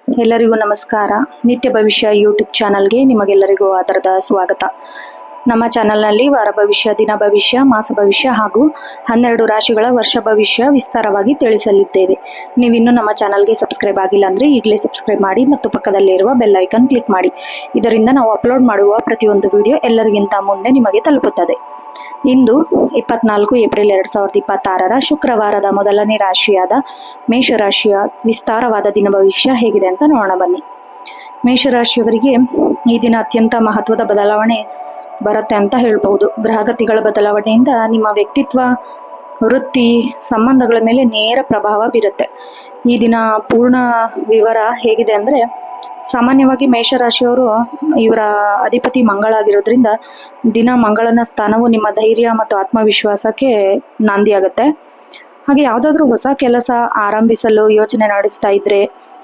ಎಲ್ಲರಿಗೂ ನಮಸ್ಕಾರ. ನಿತ್ಯ ಭವಿಷ್ಯ ಯೂಟ್ಯೂಬ್ ಚಾನಲ್ಗೆ ನಿಮಗೆಲ್ಲರಿಗೂ ಆದರದ ಸ್ವಾಗತ. ನಮ್ಮ ಚಾನಲ್ನಲ್ಲಿ ವಾರ ಭವಿಷ್ಯ, ದಿನ ಭವಿಷ್ಯ, ಮಾಸ ಭವಿಷ್ಯ ಹಾಗೂ 12 ರಾಶಿಗಳ ವರ್ಷ ಭವಿಷ್ಯ ವಿಸ್ತಾರವಾಗಿ ತಿಳಿಸಲಿದ್ದೇವೆ. ನೀವಿನ್ನೂ ನಮ್ಮ ಚಾನಲ್ಗೆ ಸಬ್ಸ್ಕ್ರೈಬ್ ಆಗಿಲ್ಲ ಅಂದರೆ ಈಗಲೇ ಸಬ್ಸ್ಕ್ರೈಬ್ ಮಾಡಿ ಮತ್ತು ಪಕ್ಕದಲ್ಲಿರುವ ಬೆಲ್ ಐಕನ್ ಕ್ಲಿಕ್ ಮಾಡಿ. ಇದರಿಂದ ನಾವು ಅಪ್ಲೋಡ್ ಮಾಡುವ ಪ್ರತಿಯೊಂದು ವಿಡಿಯೋ ಎಲ್ಲರಿಗಿಂತ ಮುಂದೆ ನಿಮಗೆ ತಲುಪುತ್ತದೆ. ಇಂದು 24 ಏಪ್ರಿಲ್ 2026 ಶುಕ್ರವಾರದ ಮೊದಲನೇ ರಾಶಿಯಾದ ಮೇಷರಾಶಿಯ ವಿಸ್ತಾರವಾದ ದಿನ ಭವಿಷ್ಯ ಹೇಗಿದೆ ಅಂತ ನೋಡೋಣ ಬನ್ನಿ. ಮೇಷರಾಶಿಯವರಿಗೆ ಈ ದಿನ ಅತ್ಯಂತ ಮಹತ್ವದ ಬದಲಾವಣೆ ಬರುತ್ತೆ ಅಂತ ಹೇಳ್ಬಹುದು. ಗ್ರಹಗತಿಗಳ ಬದಲಾವಣೆಯಿಂದ ನಿಮ್ಮ ವ್ಯಕ್ತಿತ್ವ, ವೃತ್ತಿ, ಸಂಬಂಧಗಳ ಮೇಲೆ ನೇರ ಪ್ರಭಾವ ಬೀರುತ್ತೆ. ಈ ದಿನ ಪೂರ್ಣ ವಿವರ ಹೇಗಿದೆ ಅಂದರೆ, ಸಾಮಾನ್ಯವಾಗಿ ಮೇಷರಾಶಿಯವರು ಇವರ ಅಧಿಪತಿ ಮಂಗಳ ಆಗಿರೋದ್ರಿಂದ ದಿನ ಮಂಗಳನ ಸ್ಥಾನವು ನಿಮ್ಮ ಧೈರ್ಯ ಮತ್ತು ಆತ್ಮವಿಶ್ವಾಸಕ್ಕೆ ನಾಂದಿಯಾಗುತ್ತೆ. ಹಾಗೆ ಯಾವುದಾದ್ರೂ ಹೊಸ ಕೆಲಸ ಆರಂಭಿಸಲು ಯೋಚನೆ ನಡೆಸ್ತಾ ಇದ್ರೆ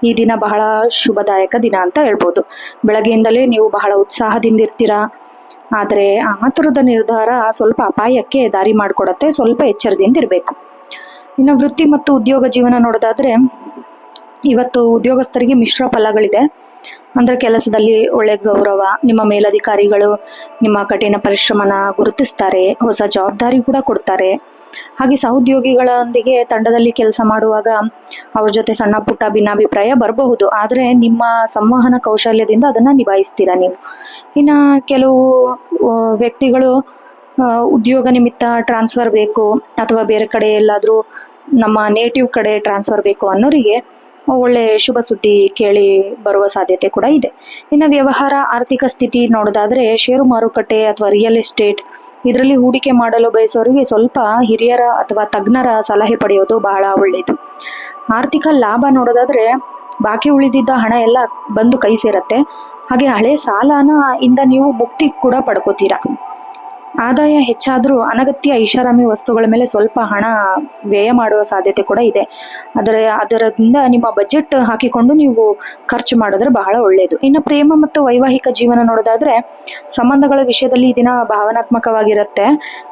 ಈ ದಿನ ಬಹಳ ಶುಭದಾಯಕ ದಿನ ಅಂತ ಹೇಳ್ಬೋದು. ಬೆಳಗ್ಗೆಯಿಂದಲೇ ನೀವು ಬಹಳ ಉತ್ಸಾಹದಿಂದ ಇರ್ತೀರಾ, ಆದರೆ ಆತುರದ ನಿರ್ಧಾರ ಸ್ವಲ್ಪ ಅಪಾಯಕ್ಕೆ ದಾರಿ ಮಾಡಿಕೊಡತ್ತೆ. ಸ್ವಲ್ಪ ಎಚ್ಚರದಿಂದ ಇರಬೇಕು. ಇನ್ನು ವೃತ್ತಿ ಮತ್ತು ಉದ್ಯೋಗ ಜೀವನ ನೋಡೋದಾದ್ರೆ, ಇವತ್ತು ಉದ್ಯೋಗಸ್ಥರಿಗೆ ಮಿಶ್ರ ಫಲಗಳಿದೆ. ಅಂದರೆ ಕೆಲಸದಲ್ಲಿ ಒಳ್ಳೆ ಗೌರವ, ನಿಮ್ಮ ಮೇಲಧಿಕಾರಿಗಳು ನಿಮ್ಮ ಕಠಿಣ ಪರಿಶ್ರಮನ ಗುರುತಿಸ್ತಾರೆ, ಹೊಸ ಜವಾಬ್ದಾರಿ ಕೂಡ ಕೊಡ್ತಾರೆ. ಹಾಗೆ ಸಹೋದ್ಯೋಗಿಗಳೊಂದಿಗೆ ತಂಡದಲ್ಲಿ ಕೆಲಸ ಮಾಡುವಾಗ ಅವ್ರ ಜೊತೆ ಸಣ್ಣ ಪುಟ್ಟ ಭಿನ್ನಾಭಿಪ್ರಾಯ ಬರಬಹುದು, ಆದರೆ ನಿಮ್ಮ ಸಂವಹನ ಕೌಶಲ್ಯದಿಂದ ಅದನ್ನು ನಿಭಾಯಿಸ್ತೀರಾ ನೀವು. ಇನ್ನು ಕೆಲವು ವ್ಯಕ್ತಿಗಳು ಉದ್ಯೋಗ ನಿಮಿತ್ತ ಟ್ರಾನ್ಸ್ಫರ್ ಬೇಕು ಅಥವಾ ಬೇರೆ ಕಡೆ ಎಲ್ಲಾದರೂ ನಮ್ಮ ನೇಟಿವ್ ಕಡೆ ಟ್ರಾನ್ಸ್ಫರ್ ಬೇಕು ಅನ್ನೋರಿಗೆ ಒಳ್ಳೆ ಶುಭ ಸುದ್ದಿ ಕೇಳಿ ಬರುವ ಸಾಧ್ಯತೆ ಕೂಡ ಇದೆ. ಇನ್ನು ವ್ಯವಹಾರ, ಆರ್ಥಿಕ ಸ್ಥಿತಿ ನೋಡೋದಾದ್ರೆ, ಷೇರು ಮಾರುಕಟ್ಟೆ ಅಥವಾ ರಿಯಲ್ ಎಸ್ಟೇಟ್ ಇದರಲ್ಲಿ ಹೂಡಿಕೆ ಮಾಡಲು ಬಯಸೋರಿಗೆ ಸ್ವಲ್ಪ ಹಿರಿಯರ ಅಥವಾ ತಜ್ಞರ ಸಲಹೆ ಪಡೆಯೋದು ಬಹಳ ಒಳ್ಳೆಯದು. ಆರ್ಥಿಕ ಲಾಭ ನೋಡೋದಾದ್ರೆ, ಬಾಕಿ ಉಳಿದಿದ್ದ ಹಣ ಎಲ್ಲ ಬಂದು ಕೈ ಸೇರತ್ತೆ. ಹಾಗೆ ಹಳೆ ಸಾಲನ ಇಂದ ನೀವು ಮುಕ್ತಿ ಕೂಡ ಪಡ್ಕೋತೀರಾ. ಆದಾಯ ಹೆಚ್ಚಾದರೂ ಅನಗತ್ಯ ಐಷಾರಾಮಿ ವಸ್ತುಗಳ ಮೇಲೆ ಸ್ವಲ್ಪ ಹಣ ವ್ಯಯ ಮಾಡುವ ಸಾಧ್ಯತೆ ಕೂಡ ಇದೆ. ಅದರಿಂದ ನಿಮ್ಮ ಬಜೆಟ್ ಹಾಕಿಕೊಂಡು ನೀವು ಖರ್ಚು ಮಾಡಿದ್ರೆ ಬಹಳ ಒಳ್ಳೆಯದು. ಇನ್ನು ಪ್ರೇಮ ಮತ್ತು ವೈವಾಹಿಕ ಜೀವನ ನೋಡೋದಾದ್ರೆ, ಸಂಬಂಧಗಳ ವಿಷಯದಲ್ಲಿ ಈ ದಿನ ಭಾವನಾತ್ಮಕವಾಗಿರುತ್ತೆ.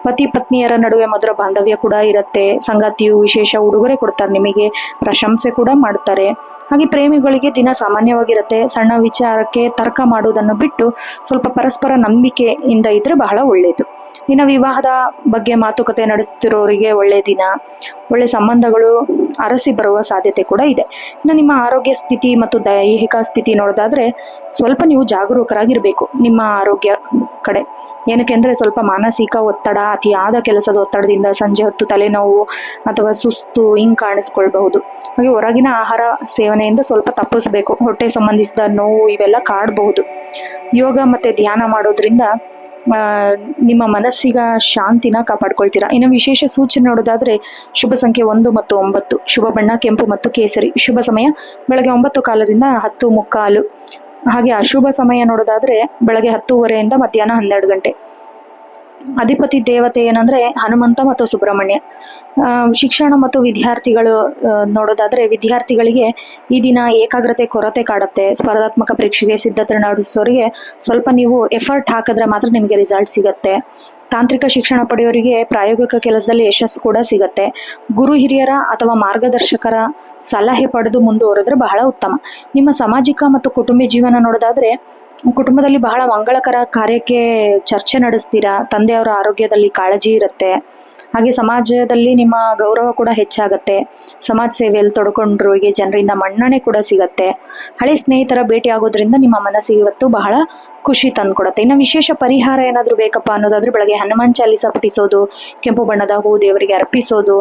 ಪತಿ ಪತ್ನಿಯರ ನಡುವೆ ಮಧುರ ಬಾಂಧವ್ಯ ಕೂಡ ಇರುತ್ತೆ. ಸಂಗಾತಿಯು ವಿಶೇಷ ಉಡುಗೊರೆ ಕೊಡ್ತಾರೆ, ನಿಮಗೆ ಪ್ರಶಂಸೆ ಕೂಡ ಮಾಡ್ತಾರೆ. ಹಾಗೆ ಪ್ರೇಮಿಗಳಿಗೆ ದಿನ ಸಾಮಾನ್ಯವಾಗಿರುತ್ತೆ. ಸಣ್ಣ ವಿಚಾರಕ್ಕೆ ತರ್ಕ ಮಾಡುವುದನ್ನು ಬಿಟ್ಟು ಸ್ವಲ್ಪ ಪರಸ್ಪರ ನಂಬಿಕೆಯಿಂದ ಇದ್ರೆ ಬಹಳ ಒಳ್ಳೆಯದು. ಇನ್ನು ವಿವಾಹದ ಬಗ್ಗೆ ಮಾತುಕತೆ ನಡೆಸುತ್ತಿರೋರಿಗೆ ಒಳ್ಳೆಯ ದಿನ. ಒಳ್ಳೆ ಸಂಬಂಧಗಳು ಅರಸಿ ಬರುವ ಸಾಧ್ಯತೆ ಕೂಡ ಇದೆ. ಇನ್ನು ನಿಮ್ಮ ಆರೋಗ್ಯ ಸ್ಥಿತಿ ಮತ್ತು ದೈಹಿಕ ಸ್ಥಿತಿ ನೋಡೋದಾದ್ರೆ, ಸ್ವಲ್ಪ ನೀವು ಜಾಗರೂಕರಾಗಿರ್ಬೇಕು ನಿಮ್ಮ ಆರೋಗ್ಯ ಕಡೆ. ಏನಕ್ಕೆ ಅಂದರೆ, ಸ್ವಲ್ಪ ಮಾನಸಿಕ ಒತ್ತಡ, ಅತಿಯಾದ ಕೆಲಸದ ಒತ್ತಡದಿಂದ ಸಂಜೆ ಹೊತ್ತು ತಲೆನೋವು ಅಥವಾ ಸುಸ್ತು ಹಿಂಗೆ ಕಾಣಿಸ್ಕೊಳ್ಬಹುದು. ಹಾಗೆ ಹೊರಗಿನ ಆಹಾರ ಸೇವನೆಯಿಂದ ಸ್ವಲ್ಪ ತಪ್ಪಿಸ್ಬೇಕು. ಹೊಟ್ಟೆ ಸಂಬಂಧಿಸಿದ ನೋವು ಇವೆಲ್ಲ ಕಾಡಬಹುದು. ಯೋಗ ಮತ್ತು ಧ್ಯಾನ ಮಾಡೋದ್ರಿಂದ ನಿಮ್ಮ ಮನಸ್ಸಿಗ ಶಾಂತಿನ ಕಾಪಾಡ್ಕೊಳ್ತೀರಾ. ಇನ್ನು ವಿಶೇಷ ಸೂಚನೆ ನೋಡೋದಾದ್ರೆ, ಶುಭ ಸಂಖ್ಯೆ 1 ಮತ್ತು 9, ಶುಭ ಬಣ್ಣ ಕೆಂಪು ಮತ್ತು ಕೇಸರಿ, ಶುಭ ಸಮಯ ಬೆಳಗ್ಗೆ 9:15 ರಿಂದ 10:15. ಹಾಗೆ ಅಶುಭ ಸಮಯ ನೋಡೋದಾದ್ರೆ, ಬೆಳಗ್ಗೆ 10:30 ಮಧ್ಯಾಹ್ನ 12 ಗಂಟೆ. ಅಧಿಪತಿ ದೇವತೆ ಏನಂದ್ರೆ ಹನುಮಂತ ಮತ್ತು ಸುಬ್ರಹ್ಮಣ್ಯ. ಶಿಕ್ಷಣ ಮತ್ತು ವಿದ್ಯಾರ್ಥಿಗಳು ನೋಡೋದಾದ್ರೆ, ವಿದ್ಯಾರ್ಥಿಗಳಿಗೆ ಈ ದಿನ ಏಕಾಗ್ರತೆ ಕೊರತೆ ಕಾಡುತ್ತೆ. ಸ್ಪರ್ಧಾತ್ಮಕ ಪರೀಕ್ಷೆಗೆ ಸಿದ್ಧತೆ ನಡೆಸೋರಿಗೆ ಸ್ವಲ್ಪ ನೀವು ಎಫರ್ಟ್ ಹಾಕಿದ್ರೆ ಮಾತ್ರ ನಿಮಗೆ ರಿಸಲ್ಟ್ ಸಿಗುತ್ತೆ. ತಾಂತ್ರಿಕ ಶಿಕ್ಷಣ ಪಡೆಯೋರಿಗೆ ಪ್ರಾಯೋಗಿಕ ಕೆಲಸದಲ್ಲಿ ಯಶಸ್ಸು ಕೂಡ ಸಿಗತ್ತೆ. ಗುರು ಹಿರಿಯರ ಅಥವಾ ಮಾರ್ಗದರ್ಶಕರ ಸಲಹೆ ಪಡೆದು ಮುಂದುವರೆದ್ರೆ ಬಹಳ ಉತ್ತಮ. ನಿಮ್ಮ ಸಾಮಾಜಿಕ ಮತ್ತು ಕುಟುಂಬ ಜೀವನ ನೋಡೋದಾದ್ರೆ, ಕುಟುಂಬದಲ್ಲಿ ಬಹಳ ಮಂಗಳಕರ ಕಾರ್ಯಕ್ಕೆ ಚರ್ಚೆ ನಡೆಸ್ತೀರಾ. ತಂದೆಯವರ ಆರೋಗ್ಯದಲ್ಲಿ ಕಾಳಜಿ ಇರುತ್ತೆ. ಹಾಗೆ ಸಮಾಜದಲ್ಲಿ ನಿಮ್ಮ ಗೌರವ ಕೂಡ ಹೆಚ್ಚಾಗತ್ತೆ. ಸಮಾಜ ಸೇವೆಯಲ್ಲಿ ತೊಡ್ಕೊಂಡ್ರಿಗೆ ಜನರಿಂದ ಮನ್ನಣೆ ಕೂಡ ಸಿಗತ್ತೆ. ಹಳೆ ಸ್ನೇಹಿತರ ಭೇಟಿ ಆಗೋದ್ರಿಂದ ನಿಮ್ಮ ಮನಸ್ಸಿಗೆ ಇವತ್ತು ಬಹಳ ಖುಷಿ ತಂದ್ಕೊಡತ್ತೆ. ಇನ್ನು ವಿಶೇಷ ಪರಿಹಾರ ಏನಾದರೂ ಬೇಕಪ್ಪ ಅನ್ನೋದಾದ್ರೆ, ಬೆಳಗ್ಗೆ ಹನುಮಾನ್ ಚಾಲೀಸ ಪಠಿಸೋದು, ಕೆಂಪು ಬಣ್ಣದ ಹೂ ದೇವರಿಗೆ ಅರ್ಪಿಸೋದು.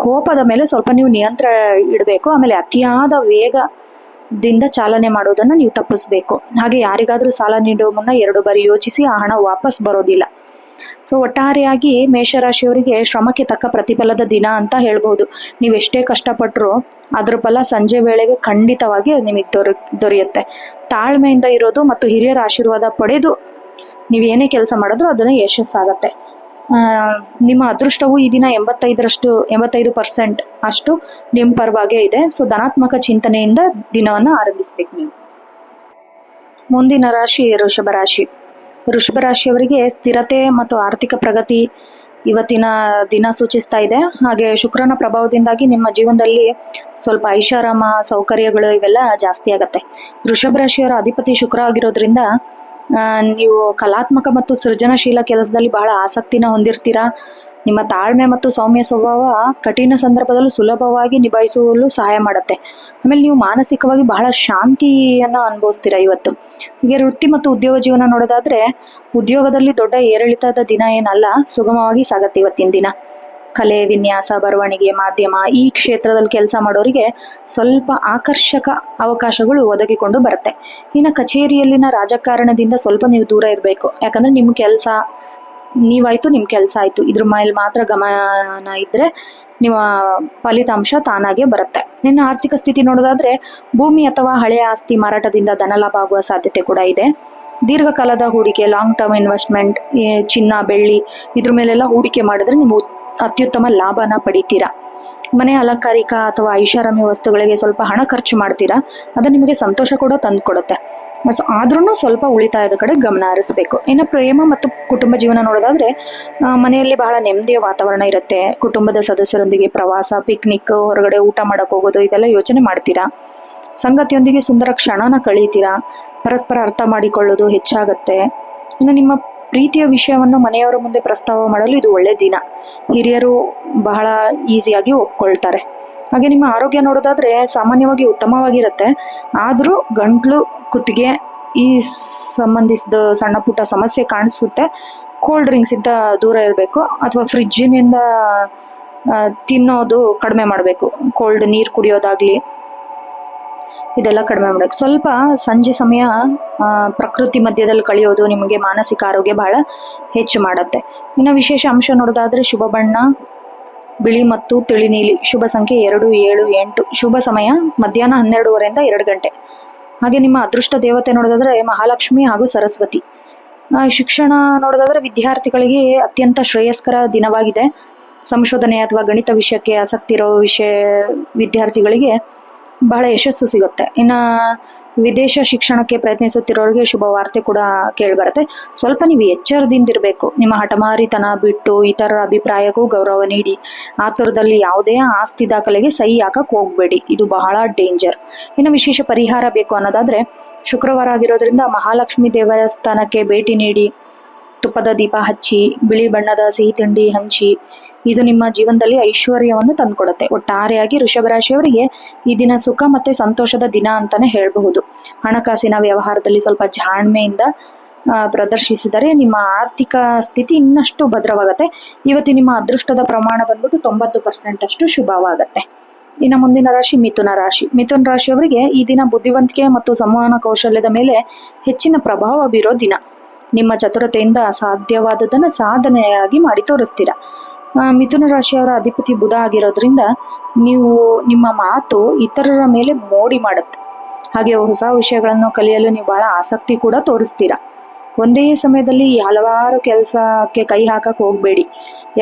ಕೋಪದ ಮೇಲೆ ಸ್ವಲ್ಪ ನೀವು ನಿಯಂತ್ರಣ ಇಡಬೇಕು. ಆಮೇಲೆ ಅತಿಯಾದ ವೇಗದಿಂದ ಚಾಲನೆ ಮಾಡೋದನ್ನು ನೀವು ತಪ್ಪಿಸ್ಬೇಕು. ಹಾಗೆ ಯಾರಿಗಾದ್ರೂ ಸಾಲ ನೀಡುವ ಮುನ್ನ 2 ಬಾರಿ ಯೋಚಿಸಿ, ಆ ಹಣ ವಾಪಸ್ ಬರೋದಿಲ್ಲ. ಸೊ ಒಟ್ಟಾರೆಯಾಗಿ ಮೇಷರಾಶಿಯವರಿಗೆ ಶ್ರಮಕ್ಕೆ ತಕ್ಕ ಪ್ರತಿಫಲದ ದಿನ ಅಂತ ಹೇಳ್ಬೋದು. ನೀವೆಷ್ಟೇ ಕಷ್ಟಪಟ್ಟರು ಅದ್ರ ಫಲ ಸಂಜೆ ವೇಳೆಗೆ ಖಂಡಿತವಾಗಿ ನಿಮಗೆ ದೊರೆಯುತ್ತೆ. ತಾಳ್ಮೆಯಿಂದ ಇರೋದು ಮತ್ತು ಹಿರಿಯರ ಆಶೀರ್ವಾದ ಪಡೆದು ನೀವೇನೇ ಕೆಲಸ ಮಾಡಿದ್ರೂ ಅದನ್ನು ಯಶಸ್ಸಾಗತ್ತೆ. ನಿಮ್ಮ ಅದೃಷ್ಟವು ಈ ದಿನ 85% ಅಷ್ಟು ನಿಮ್ಮ ಪರವಾಗೇ ಇದೆ. ಸೊ ಧನಾತ್ಮಕ ಚಿಂತನೆಯಿಂದ ದಿನವನ್ನು ಆರಂಭಿಸ್ಬೇಕು ನೀವು. ಮುಂದಿನ ರಾಶಿ ವೃಷಭ ರಾಶಿ. ವೃಷಭ ರಾಶಿಯವರಿಗೆ ಸ್ಥಿರತೆ ಮತ್ತು ಆರ್ಥಿಕ ಪ್ರಗತಿ ಇವತ್ತಿನ ದಿನ ಸೂಚಿಸ್ತಾ ಇದೆ. ಹಾಗೆ ಶುಕ್ರನ ಪ್ರಭಾವದಿಂದಾಗಿ ನಿಮ್ಮ ಜೀವನದಲ್ಲಿ ಸ್ವಲ್ಪ ಐಷಾರಾಮ ಸೌಕರ್ಯಗಳು ಇವೆಲ್ಲ ಜಾಸ್ತಿ ಆಗತ್ತೆ. ವೃಷಭ ರಾಶಿಯವರ ಅಧಿಪತಿ ಶುಕ್ರ ಆಗಿರೋದ್ರಿಂದ ನೀವು ಕಲಾತ್ಮಕ ಮತ್ತು ಸೃಜನಶೀಲ ಕೆಲಸದಲ್ಲಿ ಬಹಳ ಆಸಕ್ತಿನ ಹೊಂದಿರ್ತೀರಾ. ನಿಮ್ಮ ತಾಳ್ಮೆ ಮತ್ತು ಸೌಮ್ಯ ಸ್ವಭಾವ ಕಠಿಣ ಸಂದರ್ಭದಲ್ಲೂ ಸುಲಭವಾಗಿ ನಿಭಾಯಿಸಲು ಸಹಾಯ ಮಾಡುತ್ತೆ. ಆಮೇಲೆ ನೀವು ಮಾನಸಿಕವಾಗಿ ಬಹಳ ಶಾಂತಿಯನ್ನು ಅನುಭವಿಸ್ತೀರಾ ಇವತ್ತು. ಹೀಗೆ ವೃತ್ತಿ ಮತ್ತು ಉದ್ಯೋಗ ಜೀವನ ನೋಡೋದಾದ್ರೆ ಉದ್ಯೋಗದಲ್ಲಿ ದೊಡ್ಡ ಏರಿಳಿತದ ದಿನ ಏನಲ್ಲ, ಸುಗಮವಾಗಿ ಸಾಗತ್ತೆ ಇವತ್ತಿನ ದಿನ. ಕಲೆ, ವಿನ್ಯಾಸ, ಬರವಣಿಗೆ, ಮಾಧ್ಯಮ ಈ ಕ್ಷೇತ್ರದಲ್ಲಿ ಕೆಲಸ ಮಾಡೋರಿಗೆ ಸ್ವಲ್ಪ ಆಕರ್ಷಕ ಅವಕಾಶಗಳು ಒದಗಿಕೊಂಡು ಬರುತ್ತೆ. ಇನ್ನು ಕಚೇರಿಯಲ್ಲಿನ ರಾಜಕಾರಣದಿಂದ ಸ್ವಲ್ಪ ನೀವು ದೂರ ಇರಬೇಕು. ಯಾಕಂದ್ರೆ ನಿಮ್ಮ ಕೆಲಸ ನೀವಾಯ್ತು, ನಿಮ್ಮ ಕೆಲಸ ಆಯ್ತು, ಇದ್ರ ಮೇಲೆ ಮಾತ್ರ ಗಮನ ಇದ್ರೆ ನಿಮ್ಮ ಫಲಿತಾಂಶ ತಾನಾಗೆ ಬರುತ್ತೆ. ಇನ್ನು ಆರ್ಥಿಕ ಸ್ಥಿತಿ ನೋಡೋದಾದ್ರೆ ಭೂಮಿ ಅಥವಾ ಹಳೆಯ ಆಸ್ತಿ ಮಾರಾಟದಿಂದ ಧನಲಾಭ ಆಗುವ ಸಾಧ್ಯತೆ ಕೂಡ ಇದೆ. ದೀರ್ಘಕಾಲದ ಹೂಡಿಕೆ, ಲಾಂಗ್ ಟರ್ಮ್ ಇನ್ವೆಸ್ಟ್ಮೆಂಟ್, ಚಿನ್ನ, ಬೆಳ್ಳಿ ಇದ್ರ ಮೇಲೆಲ್ಲ ಹೂಡಿಕೆ ಮಾಡಿದ್ರೆ ನೀವು ಅತ್ಯುತ್ತಮ ಲಾಭನ ಪಡಿತೀರಾ. ಮನೆ ಅಲಂಕಾರಿಕ ಅಥವಾ ಐಷಾರಾಮಿ ವಸ್ತುಗಳಿಗೆ ಸ್ವಲ್ಪ ಹಣ ಖರ್ಚು ಮಾಡ್ತೀರಾ, ಅದು ನಿಮಗೆ ಸಂತೋಷ ಕೂಡ ತಂದು ಕೊಡುತ್ತೆ. ಆದ್ರೂ ಸ್ವಲ್ಪ ಉಳಿತಾಯದ ಕಡೆ ಗಮನ ಹರಿಸಬೇಕು. ಇನ್ನು ಪ್ರೇಮ ಮತ್ತು ಕುಟುಂಬ ಜೀವನ ನೋಡೋದಾದ್ರೆ ಮನೆಯಲ್ಲಿ ಬಹಳ ನೆಮ್ಮದಿಯ ವಾತಾವರಣ ಇರುತ್ತೆ. ಕುಟುಂಬದ ಸದಸ್ಯರೊಂದಿಗೆ ಪ್ರವಾಸ, ಪಿಕ್ನಿಕ್, ಹೊರಗಡೆ ಊಟ ಮಾಡಕ್ ಹೋಗೋದು ಇದೆಲ್ಲ ಯೋಚನೆ ಮಾಡ್ತೀರಾ. ಸಂಗತಿಯೊಂದಿಗೆ ಸುಂದರ ಕ್ಷಣನ ಕಳೀತೀರಾ. ಪರಸ್ಪರ ಅರ್ಥ ಮಾಡಿಕೊಳ್ಳೋದು ಹೆಚ್ಚಾಗತ್ತೆ. ಇನ್ನು ನಿಮ್ಮ ಪ್ರೀತಿಯ ವಿಷಯವನ್ನು ಮನೆಯವರ ಮುಂದೆ ಪ್ರಸ್ತಾವ ಮಾಡಲು ಇದು ಒಳ್ಳೆ ದಿನ. ಹಿರಿಯರು ಬಹಳ ಈಸಿಯಾಗಿ ಒಪ್ಕೊಳ್ತಾರೆ. ಹಾಗೆ ನಿಮ್ಮ ಆರೋಗ್ಯ ನೋಡೋದಾದ್ರೆ ಸಾಮಾನ್ಯವಾಗಿ ಉತ್ತಮವಾಗಿರುತ್ತೆ. ಆದರೂ ಗಂಟ್ಲು, ಕುತ್ತಿಗೆ ಈ ಸಂಬಂಧಿಸಿದ ಸಣ್ಣ ಪುಟ್ಟ ಸಮಸ್ಯೆ ಕಾಣಿಸುತ್ತೆ. ಕೋಲ್ಡ್ ಡ್ರಿಂಕ್ಸ್ ಇಂದ ದೂರ ಇರಬೇಕು, ಅಥವಾ ಫ್ರಿಜ್ಜಿನಿಂದ ತಿನ್ನೋದು ಕಡಿಮೆ ಮಾಡಬೇಕು. ಕೋಲ್ಡ್ ನೀರು ಕುಡಿಯೋದಾಗ್ಲಿ ಇದೆಲ್ಲ ಕಡಿಮೆ ಮಾಡಬೇಕು. ಸ್ವಲ್ಪ ಸಂಜೆ ಸಮಯ ಪ್ರಕೃತಿ ಮಧ್ಯದಲ್ಲಿ ಕಳೆಯೋದು ನಿಮಗೆ ಮಾನಸಿಕ ಆರೋಗ್ಯ ಬಹಳ ಹೆಚ್ಚು ಮಾಡುತ್ತೆ. ಇನ್ನು ವಿಶೇಷ ಅಂಶ ನೋಡೋದಾದ್ರೆ ಶುಭ ಬಣ್ಣ ಬಿಳಿ ಮತ್ತು ತಿಳಿ ನೀಲಿ, ಶುಭ ಸಂಖ್ಯೆ 2, 7, 8, ಶುಭ ಸಮಯ ಮಧ್ಯಾಹ್ನ 12:30 2 ಗಂಟೆ. ಹಾಗೆ ನಿಮ್ಮ ಅದೃಷ್ಟ ದೇವತೆ ನೋಡೋದಾದ್ರೆ ಮಹಾಲಕ್ಷ್ಮಿ ಹಾಗೂ ಸರಸ್ವತಿ. ಶಿಕ್ಷಣ ನೋಡೋದಾದ್ರೆ ವಿದ್ಯಾರ್ಥಿಗಳಿಗೆ ಅತ್ಯಂತ ಶ್ರೇಯಸ್ಕರ ದಿನವಾಗಿದೆ. ಸಂಶೋಧನೆ ಅಥವಾ ಗಣಿತ ವಿಷಯಕ್ಕೆ ಆಸಕ್ತಿ ಇರೋ ವಿದ್ಯಾರ್ಥಿಗಳಿಗೆ ಬಹಳ ಯಶಸ್ಸು ಸಿಗುತ್ತೆ. ಇನ್ನು ವಿದೇಶ ಶಿಕ್ಷಣಕ್ಕೆ ಪ್ರಯತ್ನಿಸುತ್ತಿರೋರಿಗೆ ಶುಭ ವಾರ್ತೆ ಕೂಡ ಕೇಳಿಬರುತ್ತೆ. ಸ್ವಲ್ಪ ನೀವು ಎಚ್ಚರದಿಂದಿರಬೇಕು. ನಿಮ್ಮ ಹಠಮಾರಿತನ ಬಿಟ್ಟು ಇತರ ಅಭಿಪ್ರಾಯಕ್ಕೂ ಗೌರವ ನೀಡಿ. ಆತುರದಲ್ಲಿ ಯಾವುದೇ ಆಸ್ತಿ ದಾಖಲೆಗೆ ಸಹಿ ಹಾಕಕ್ಕೆ ಹೋಗ್ಬೇಡಿ, ಇದು ಬಹಳ ಡೇಂಜರ್. ಇನ್ನು ವಿಶೇಷ ಪರಿಹಾರ ಬೇಕು ಅನ್ನೋದಾದ್ರೆ ಶುಕ್ರವಾರ ಆಗಿರೋದ್ರಿಂದ ಮಹಾಲಕ್ಷ್ಮಿ ದೇವಸ್ಥಾನಕ್ಕೆ ಭೇಟಿ ನೀಡಿ, ತುಪ್ಪದ ದೀಪ ಹಚ್ಚಿ, ಬಿಳಿ ಬಣ್ಣದ ಸಿಹಿ ತಿಂಡಿ ಹಂಚಿ. ಇದು ನಿಮ್ಮ ಜೀವನದಲ್ಲಿ ಐಶ್ವರ್ಯವನ್ನು ತಂದುಕೊಡುತ್ತೆ. ಒಟ್ಟಾರೆಯಾಗಿ ವೃಷಭ ರಾಶಿಯವರಿಗೆ ಈ ದಿನ ಸುಖ ಮತ್ತೆ ಸಂತೋಷದ ದಿನ ಅಂತಾನೆ ಹೇಳಬಹುದು. ಹಣಕಾಸಿನ ವ್ಯವಹಾರದಲ್ಲಿ ಸ್ವಲ್ಪ ಜಾಣ್ಮೆಯಿಂದ ಪ್ರದರ್ಶಿಸಿದರೆ ನಿಮ್ಮ ಆರ್ಥಿಕ ಸ್ಥಿತಿ ಇನ್ನಷ್ಟು ಭದ್ರವಾಗುತ್ತೆ. ಇವತ್ತು ನಿಮ್ಮ ಅದೃಷ್ಟದ ಪ್ರಮಾಣ ಬಂದ್ಬಿಟ್ಟು 90% ಅಷ್ಟು ಶುಭವಾಗತ್ತೆ. ಇನ್ನು ಮುಂದಿನ ರಾಶಿ ಮಿಥುನ ರಾಶಿ. ಮಿಥುನ ರಾಶಿಯವರಿಗೆ ಈ ದಿನ ಬುದ್ಧಿವಂತಿಕೆ ಮತ್ತು ಸಂವಹನ ಕೌಶಲ್ಯದ ಮೇಲೆ ಹೆಚ್ಚಿನ ಪ್ರಭಾವ ಬೀರೋ ದಿನ. ನಿಮ್ಮ ಚತುರತೆಯಿಂದ ಅಸಾಧ್ಯವಾದದನ್ನು ಸಾಧನೆಯಾಗಿ ಮಾಡಿ ತೋರಿಸ್ತೀರಾ. ಮಿಥುನ ರಾಶಿಯವರ ಅಧಿಪತಿ ಬುಧ ಆಗಿರೋದ್ರಿಂದ ನೀವು ನಿಮ್ಮ ಮಾತು ಇತರರ ಮೇಲೆ ಮೋಡಿ ಮಾಡುತ್ತೆ. ಹಾಗೆ ಹೊಸ ವಿಷಯಗಳನ್ನು ಕಲಿಯಲು ನೀವು ಬಹಳ ಆಸಕ್ತಿ ಕೂಡ ತೋರಿಸ್ತೀರಾ. ಒಂದೇ ಸಮಯದಲ್ಲಿ ಹಲವಾರು ಕೆಲಸಕ್ಕೆ ಕೈ ಹಾಕಕ್ಕೆ ಹೋಗ್ಬೇಡಿ.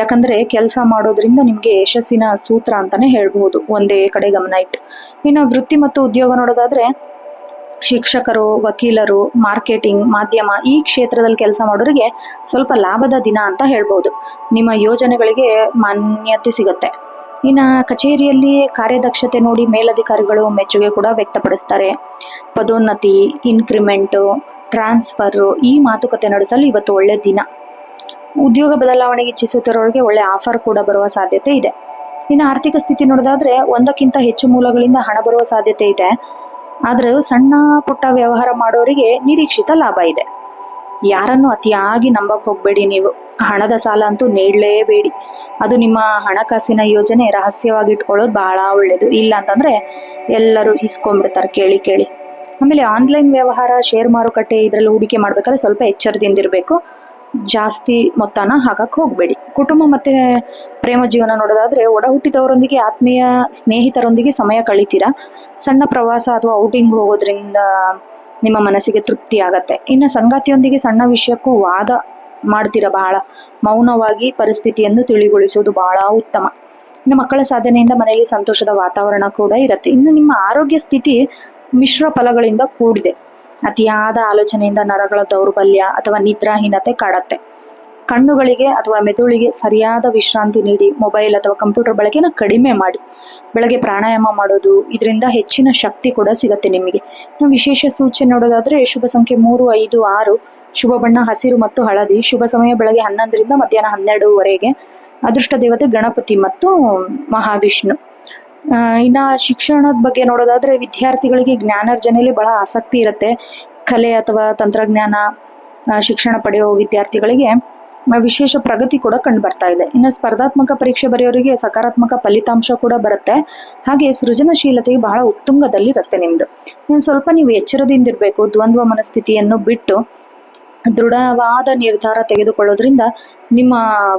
ಯಾಕಂದ್ರೆ ಕೆಲಸ ಮಾಡೋದ್ರಿಂದ ನಿಮ್ಗೆ ಯಶಸ್ಸಿನ ಸೂತ್ರ ಅಂತಾನೆ ಹೇಳ್ಬಹುದು, ಒಂದೇ ಕಡೆ ಗಮನ ಇಟ್ಟು. ಇನ್ನು ವೃತ್ತಿ ಮತ್ತು ಉದ್ಯೋಗ ನೋಡೋದಾದ್ರೆ ಶಿಕ್ಷಕರು, ವಕೀಲರು, ಮಾರ್ಕೆಟಿಂಗ್, ಮಾಧ್ಯಮ ಈ ಕ್ಷೇತ್ರದಲ್ಲಿ ಕೆಲಸ ಮಾಡೋರಿಗೆ ಸ್ವಲ್ಪ ಲಾಭದ ದಿನ ಅಂತ ಹೇಳ್ಬೋದು. ನಿಮ್ಮ ಯೋಜನೆಗಳಿಗೆ ಮಾನ್ಯತೆ ಸಿಗುತ್ತೆ. ಇನ್ನು ಕಚೇರಿಯಲ್ಲಿ ಕಾರ್ಯದಕ್ಷತೆ ನೋಡಿ ಮೇಲಧಿಕಾರಿಗಳು ಮೆಚ್ಚುಗೆ ಕೂಡ ವ್ಯಕ್ತಪಡಿಸ್ತಾರೆ. ಪದೋನ್ನತಿ, ಇನ್ಕ್ರಿಮೆಂಟು, ಟ್ರಾನ್ಸ್ಫರು ಈ ಮಾತುಕತೆ ನಡೆಸಲು ಇವತ್ತು ಒಳ್ಳೆ ದಿನ. ಉದ್ಯೋಗ ಬದಲಾವಣೆಗೆ ಇಚ್ಛಿಸುತ್ತಿರೋರಿಗೆ ಒಳ್ಳೆ ಆಫರ್ ಕೂಡ ಬರುವ ಸಾಧ್ಯತೆ ಇದೆ. ಇನ್ನು ಆರ್ಥಿಕ ಸ್ಥಿತಿ ನೋಡೋದಾದ್ರೆ ಒಂದಕ್ಕಿಂತ ಹೆಚ್ಚು ಮೂಲಗಳಿಂದ ಹಣ ಬರುವ ಸಾಧ್ಯತೆ ಇದೆ. ಆದ್ರೆ ಸಣ್ಣ ಪುಟ್ಟ ವ್ಯವಹಾರ ಮಾಡೋರಿಗೆ ನಿರೀಕ್ಷಿತ ಲಾಭ ಇದೆ. ಯಾರನ್ನು ಅತಿಯಾಗಿ ನಂಬಕ್ ಹೋಗ್ಬೇಡಿ. ನೀವು ಹಣದ ಸಾಲ ಅಂತೂ ನೀಡಲೇಬೇಡಿ. ಅದು ನಿಮ್ಮ ಹಣಕಾಸಿನ ಯೋಜನೆ ರಹಸ್ಯವಾಗಿ ಇಟ್ಕೊಳ್ಳೋದು ಬಹಳ ಒಳ್ಳೇದು. ಇಲ್ಲ ಅಂತಂದ್ರೆ ಎಲ್ಲರೂ ಹಿಸ್ಕೊಂಡ್ಬಿಡ್ತಾರೆ ಕೇಳಿ. ಆಮೇಲೆ ಆನ್ಲೈನ್ ವ್ಯವಹಾರ, ಶೇರ್ ಮಾರುಕಟ್ಟೆ ಇದರಲ್ಲಿ ಹೂಡಿಕೆ ಮಾಡ್ಬೇಕಾದ್ರೆ ಸ್ವಲ್ಪ ಎಚ್ಚರದಿಂದಿರಬೇಕು. ಜಾಸ್ತಿ ಮೊತ್ತನ ಹಾಕಕ್ಕೆ ಹೋಗ್ಬೇಡಿ. ಕುಟುಂಬ ಮತ್ತೆ ಪ್ರೇಮ ಜೀವನ ನೋಡೋದಾದ್ರೆ ಒಡ ಹುಟ್ಟಿದವರೊಂದಿಗೆ, ಆತ್ಮೀಯ ಸ್ನೇಹಿತರೊಂದಿಗೆ ಸಮಯ ಕಳಿತೀರಾ. ಸಣ್ಣ ಪ್ರವಾಸ ಅಥವಾ ಔಟಿಂಗ್ ಹೋಗೋದ್ರಿಂದ ನಿಮ್ಮ ಮನಸ್ಸಿಗೆ ತೃಪ್ತಿ ಆಗತ್ತೆ. ಇನ್ನು ಸಂಗಾತಿಯೊಂದಿಗೆ ಸಣ್ಣ ವಿಷಯಕ್ಕೂ ವಾದ ಮಾಡ್ತೀರಾ. ಬಹಳ ಮೌನವಾಗಿ ಪರಿಸ್ಥಿತಿಯನ್ನು ತಿಳಿಗೊಳಿಸುವುದು ಬಹಳ ಉತ್ತಮ. ಇನ್ನು ಮಕ್ಕಳ ಸಾಧನೆಯಿಂದ ಮನೆಯಲ್ಲಿ ಸಂತೋಷದ ವಾತಾವರಣ ಕೂಡ ಇರುತ್ತೆ. ಇನ್ನು ನಿಮ್ಮ ಆರೋಗ್ಯ ಸ್ಥಿತಿ ಮಿಶ್ರ ಫಲಗಳಿಂದ ಕೂಡಿದೆ. ಅತಿಯಾದ ಆಲೋಚನೆಯಿಂದ ನರಗಳ ದೌರ್ಬಲ್ಯ ಅಥವಾ ನಿದ್ರಾಹೀನತೆ ಕಾಡತ್ತೆ. ಕಣ್ಣುಗಳಿಗೆ ಅಥವಾ ಮೆದುಳಿಗೆ ಸರಿಯಾದ ವಿಶ್ರಾಂತಿ ನೀಡಿ ಮೊಬೈಲ್ ಅಥವಾ ಕಂಪ್ಯೂಟರ್ ಬಳಕೆನ ಕಡಿಮೆ ಮಾಡಿ. ಬೆಳಗ್ಗೆ ಪ್ರಾಣಾಯಾಮ ಮಾಡೋದು, ಇದರಿಂದ ಹೆಚ್ಚಿನ ಶಕ್ತಿ ಕೂಡ ಸಿಗತ್ತೆ ನಿಮಗೆ. ಇನ್ನು ವಿಶೇಷ ಸೂಚನೆ ನೋಡೋದಾದ್ರೆ ಶುಭ ಸಂಖ್ಯೆ 3, 5, 6. ಶುಭ ಬಣ್ಣ ಹಸಿರು ಮತ್ತು ಹಳದಿ. ಶುಭ ಸಮಯ ಬೆಳಗ್ಗೆ 11ರಿಂದ ಮಧ್ಯಾಹ್ನ 12ವರೆಗೆ. ಅದೃಷ್ಟ ದೇವತೆ ಗಣಪತಿ ಮತ್ತು ಮಹಾವಿಷ್ಣು. ಇನ್ನ ಶಿಕ್ಷಣದ ಬಗ್ಗೆ ನೋಡೋದಾದ್ರೆ ವಿದ್ಯಾರ್ಥಿಗಳಿಗೆ ಜ್ಞಾನಾರ್ಜನೆಯಲ್ಲಿ ಬಹಳ ಆಸಕ್ತಿ ಇರುತ್ತೆ. ಕಲೆ ಅಥವಾ ತಂತ್ರಜ್ಞಾನ ಶಿಕ್ಷಣ ಪಡೆಯುವ ವಿದ್ಯಾರ್ಥಿಗಳಿಗೆ ವಿಶೇಷ ಪ್ರಗತಿ ಕೂಡ ಕಂಡು ಬರ್ತಾ ಇದೆ. ಇನ್ನು ಸ್ಪರ್ಧಾತ್ಮಕ ಪರೀಕ್ಷೆ ಬರೆಯೋರಿಗೆ ಸಕಾರಾತ್ಮಕ ಫಲಿತಾಂಶ ಕೂಡ ಬರುತ್ತೆ. ಹಾಗೆ ಸೃಜನಶೀಲತೆಗೆ ಬಹಳ ಉತ್ತುಂಗದಲ್ಲಿ ಇರುತ್ತೆ ನಿಮ್ದು. ಇನ್ನು ಸ್ವಲ್ಪ ನೀವು ಎಚ್ಚರದಿಂದ ಇರಬೇಕು. ದ್ವಂದ್ವ ಮನಸ್ಥಿತಿಯನ್ನು ಬಿಟ್ಟು ದೃಢವಾದ ನಿರ್ಧಾರ ತೆಗೆದುಕೊಳ್ಳೋದ್ರಿಂದ ನಿಮ್ಮ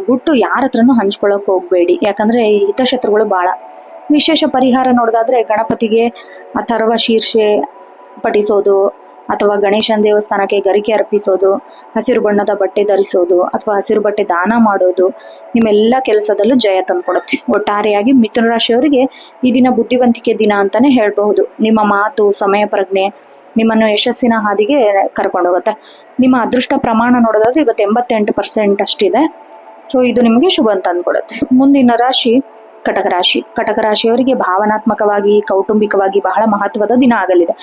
ಗುಟ್ಟು ಯಾರ ಹತ್ರನೂ ಹಂಚ್ಕೊಳ್ಳೋಕೆ ಹೋಗ್ಬೇಡಿ, ಯಾಕಂದ್ರೆ ಈ ಹಿತಶತ್ರುಗಳು ಬಹಳ. ವಿಶೇಷ ಪರಿಹಾರ ನೋಡೋದಾದ್ರೆ ಗಣಪತಿಗೆ ಅಥರ್ವ ಶೀರ್ಷೆ ಪಠಿಸೋದು ಅಥವಾ ಗಣೇಶನ ದೇವಸ್ಥಾನಕ್ಕೆ ಗರಿಕೆ ಅರ್ಪಿಸೋದು, ಹಸಿರು ಬಣ್ಣದ ಬಟ್ಟೆ ಧರಿಸೋದು ಅಥವಾ ಹಸಿರು ಬಟ್ಟೆ ದಾನ ಮಾಡೋದು ನಿಮ್ಮೆಲ್ಲ ಕೆಲಸದಲ್ಲೂ ಜಯ ತಂದುಕೊಡುತ್ತೆ. ಒಟ್ಟಾರೆಯಾಗಿ ಮಿಥುನ ರಾಶಿಯವರಿಗೆ ಈ ದಿನ ಬುದ್ಧಿವಂತಿಕೆ ದಿನ ಅಂತಾನೆ ಹೇಳ್ಬಹುದು. ನಿಮ್ಮ ಮಾತು, ಸಮಯ ಪ್ರಜ್ಞೆ ನಿಮ್ಮನ್ನು ಯಶಸ್ಸಿನ ಹಾದಿಗೆ ಕರ್ಕೊಂಡು ಹೋಗುತ್ತೆ. ನಿಮ್ಮ ಅದೃಷ್ಟ ಪ್ರಮಾಣ ನೋಡೋದಾದ್ರೆ ಇವತ್ತು 88% ಅಷ್ಟಿದೆ. ಸೊ ಇದು ನಿಮಗೆ ಶುಭ ಅಂತ ಅಂದ್ಕೊಡುತ್ತೆ. ಮುಂದಿನ ರಾಶಿ ಕಟಕ ರಾಶಿ. ಕಟಕ ರಾಶಿಯವರಿಗೆ ಭಾವನಾತ್ಮಕವಾಗಿ, ಕೌಟುಂಬಿಕವಾಗಿ ಬಹಳ ಮಹತ್ವದ ದಿನ ಆಗಲಿದೆ.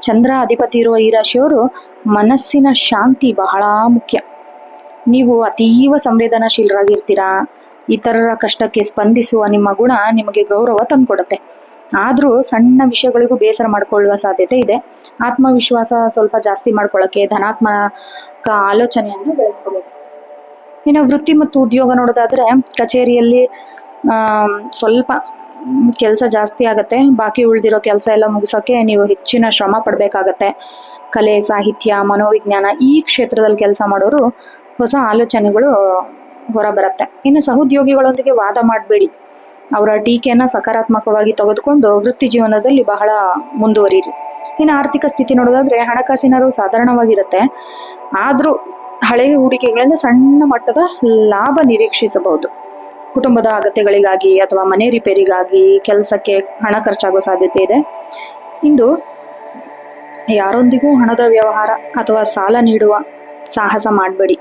ಚಂದ್ರ ಅಧಿಪತಿ ಇರುವ ಈ ರಾಶಿಯವರು ಮನಸ್ಸಿನ ಶಾಂತಿ ಬಹಳ ಮುಖ್ಯ. ನೀವು ಅತೀವ ಸಂವೇದನಾಶೀಲರಾಗಿರ್ತೀರಾ. ಇತರರ ಕಷ್ಟಕ್ಕೆ ಸ್ಪಂದಿಸುವ ನಿಮ್ಮ ಗುಣ ನಿಮಗೆ ಗೌರವ ತಂದುಕೊಡುತ್ತೆ. ಆದ್ರೂ ಸಣ್ಣ ವಿಷಯಗಳಿಗೂ ಬೇಸರ ಮಾಡ್ಕೊಳ್ಳುವ ಸಾಧ್ಯತೆ ಇದೆ. ಆತ್ಮವಿಶ್ವಾಸ ಸ್ವಲ್ಪ ಜಾಸ್ತಿ ಮಾಡ್ಕೊಳ್ಳೋಕೆ ಧನಾತ್ಮಕ ಆಲೋಚನೆಯನ್ನು ಬೆಳೆಸ್ಕೊಳ್ಳೋದು. ಇನ್ನು ವೃತ್ತಿ ಮತ್ತು ಉದ್ಯೋಗ ನೋಡೋದಾದ್ರೆ ಕಚೇರಿಯಲ್ಲಿ ಸ್ವಲ್ಪ ಕೆಲಸ ಜಾಸ್ತಿ ಆಗತ್ತೆ. ಬಾಕಿ ಉಳಿದಿರೋ ಕೆಲಸ ಎಲ್ಲ ಮುಗಿಸೋಕೆ ನೀವು ಹೆಚ್ಚಿನ ಶ್ರಮ ಪಡಬೇಕಾಗತ್ತೆ. ಕಲೆ, ಸಾಹಿತ್ಯ, ಮನೋವಿಜ್ಞಾನ ಈ ಕ್ಷೇತ್ರದಲ್ಲಿ ಕೆಲಸ ಮಾಡೋರು ಹೊಸ ಆಲೋಚನೆಗಳು ಹೊರಬರುತ್ತೆ. ಇನ್ನು ಸಹೋದ್ಯೋಗಿಗಳೊಂದಿಗೆ ವಾದ ಮಾಡಬೇಡಿ. ಅವರ ಟೀಕೆಯನ್ನ ಸಕಾರಾತ್ಮಕವಾಗಿ ತೆಗೆದುಕೊಂಡು ವೃತ್ತಿ ಜೀವನದಲ್ಲಿ ಬಹಳ ಮುಂದುವರಿರಿ. ಇನ್ನು ಆರ್ಥಿಕ ಸ್ಥಿತಿ ನೋಡೋದಾದ್ರೆ ಹಣಕಾಸಿನರು ಸಾಧಾರಣವಾಗಿರುತ್ತೆ. ಆದ್ರೂ ಹಳೆಯ ಹೂಡಿಕೆಗಳಿಂದ ಸಣ್ಣ ಮಟ್ಟದ ಲಾಭ ನಿರೀಕ್ಷಿಸಬಹುದು. ಕುಟುಂಬದ ಅಗತ್ಯಗಳಿಗಾಗಿ ಅಥವಾ ಮನೆ ರಿಪೇರಿಗಾಗಿ ಕೆಲಸಕ್ಕೆ ಹಣ ಖರ್ಚಾಗೋ ಸಾಧ್ಯತೆ ಇದೆ. ಇಂದು ಯಾರೊಂದಿಗೂ ಹಣದ ವ್ಯವಹಾರ ಅಥವಾ ಸಾಲ ನೀಡುವ ಸಾಹಸ ಮಾಡಬೇಡಿ.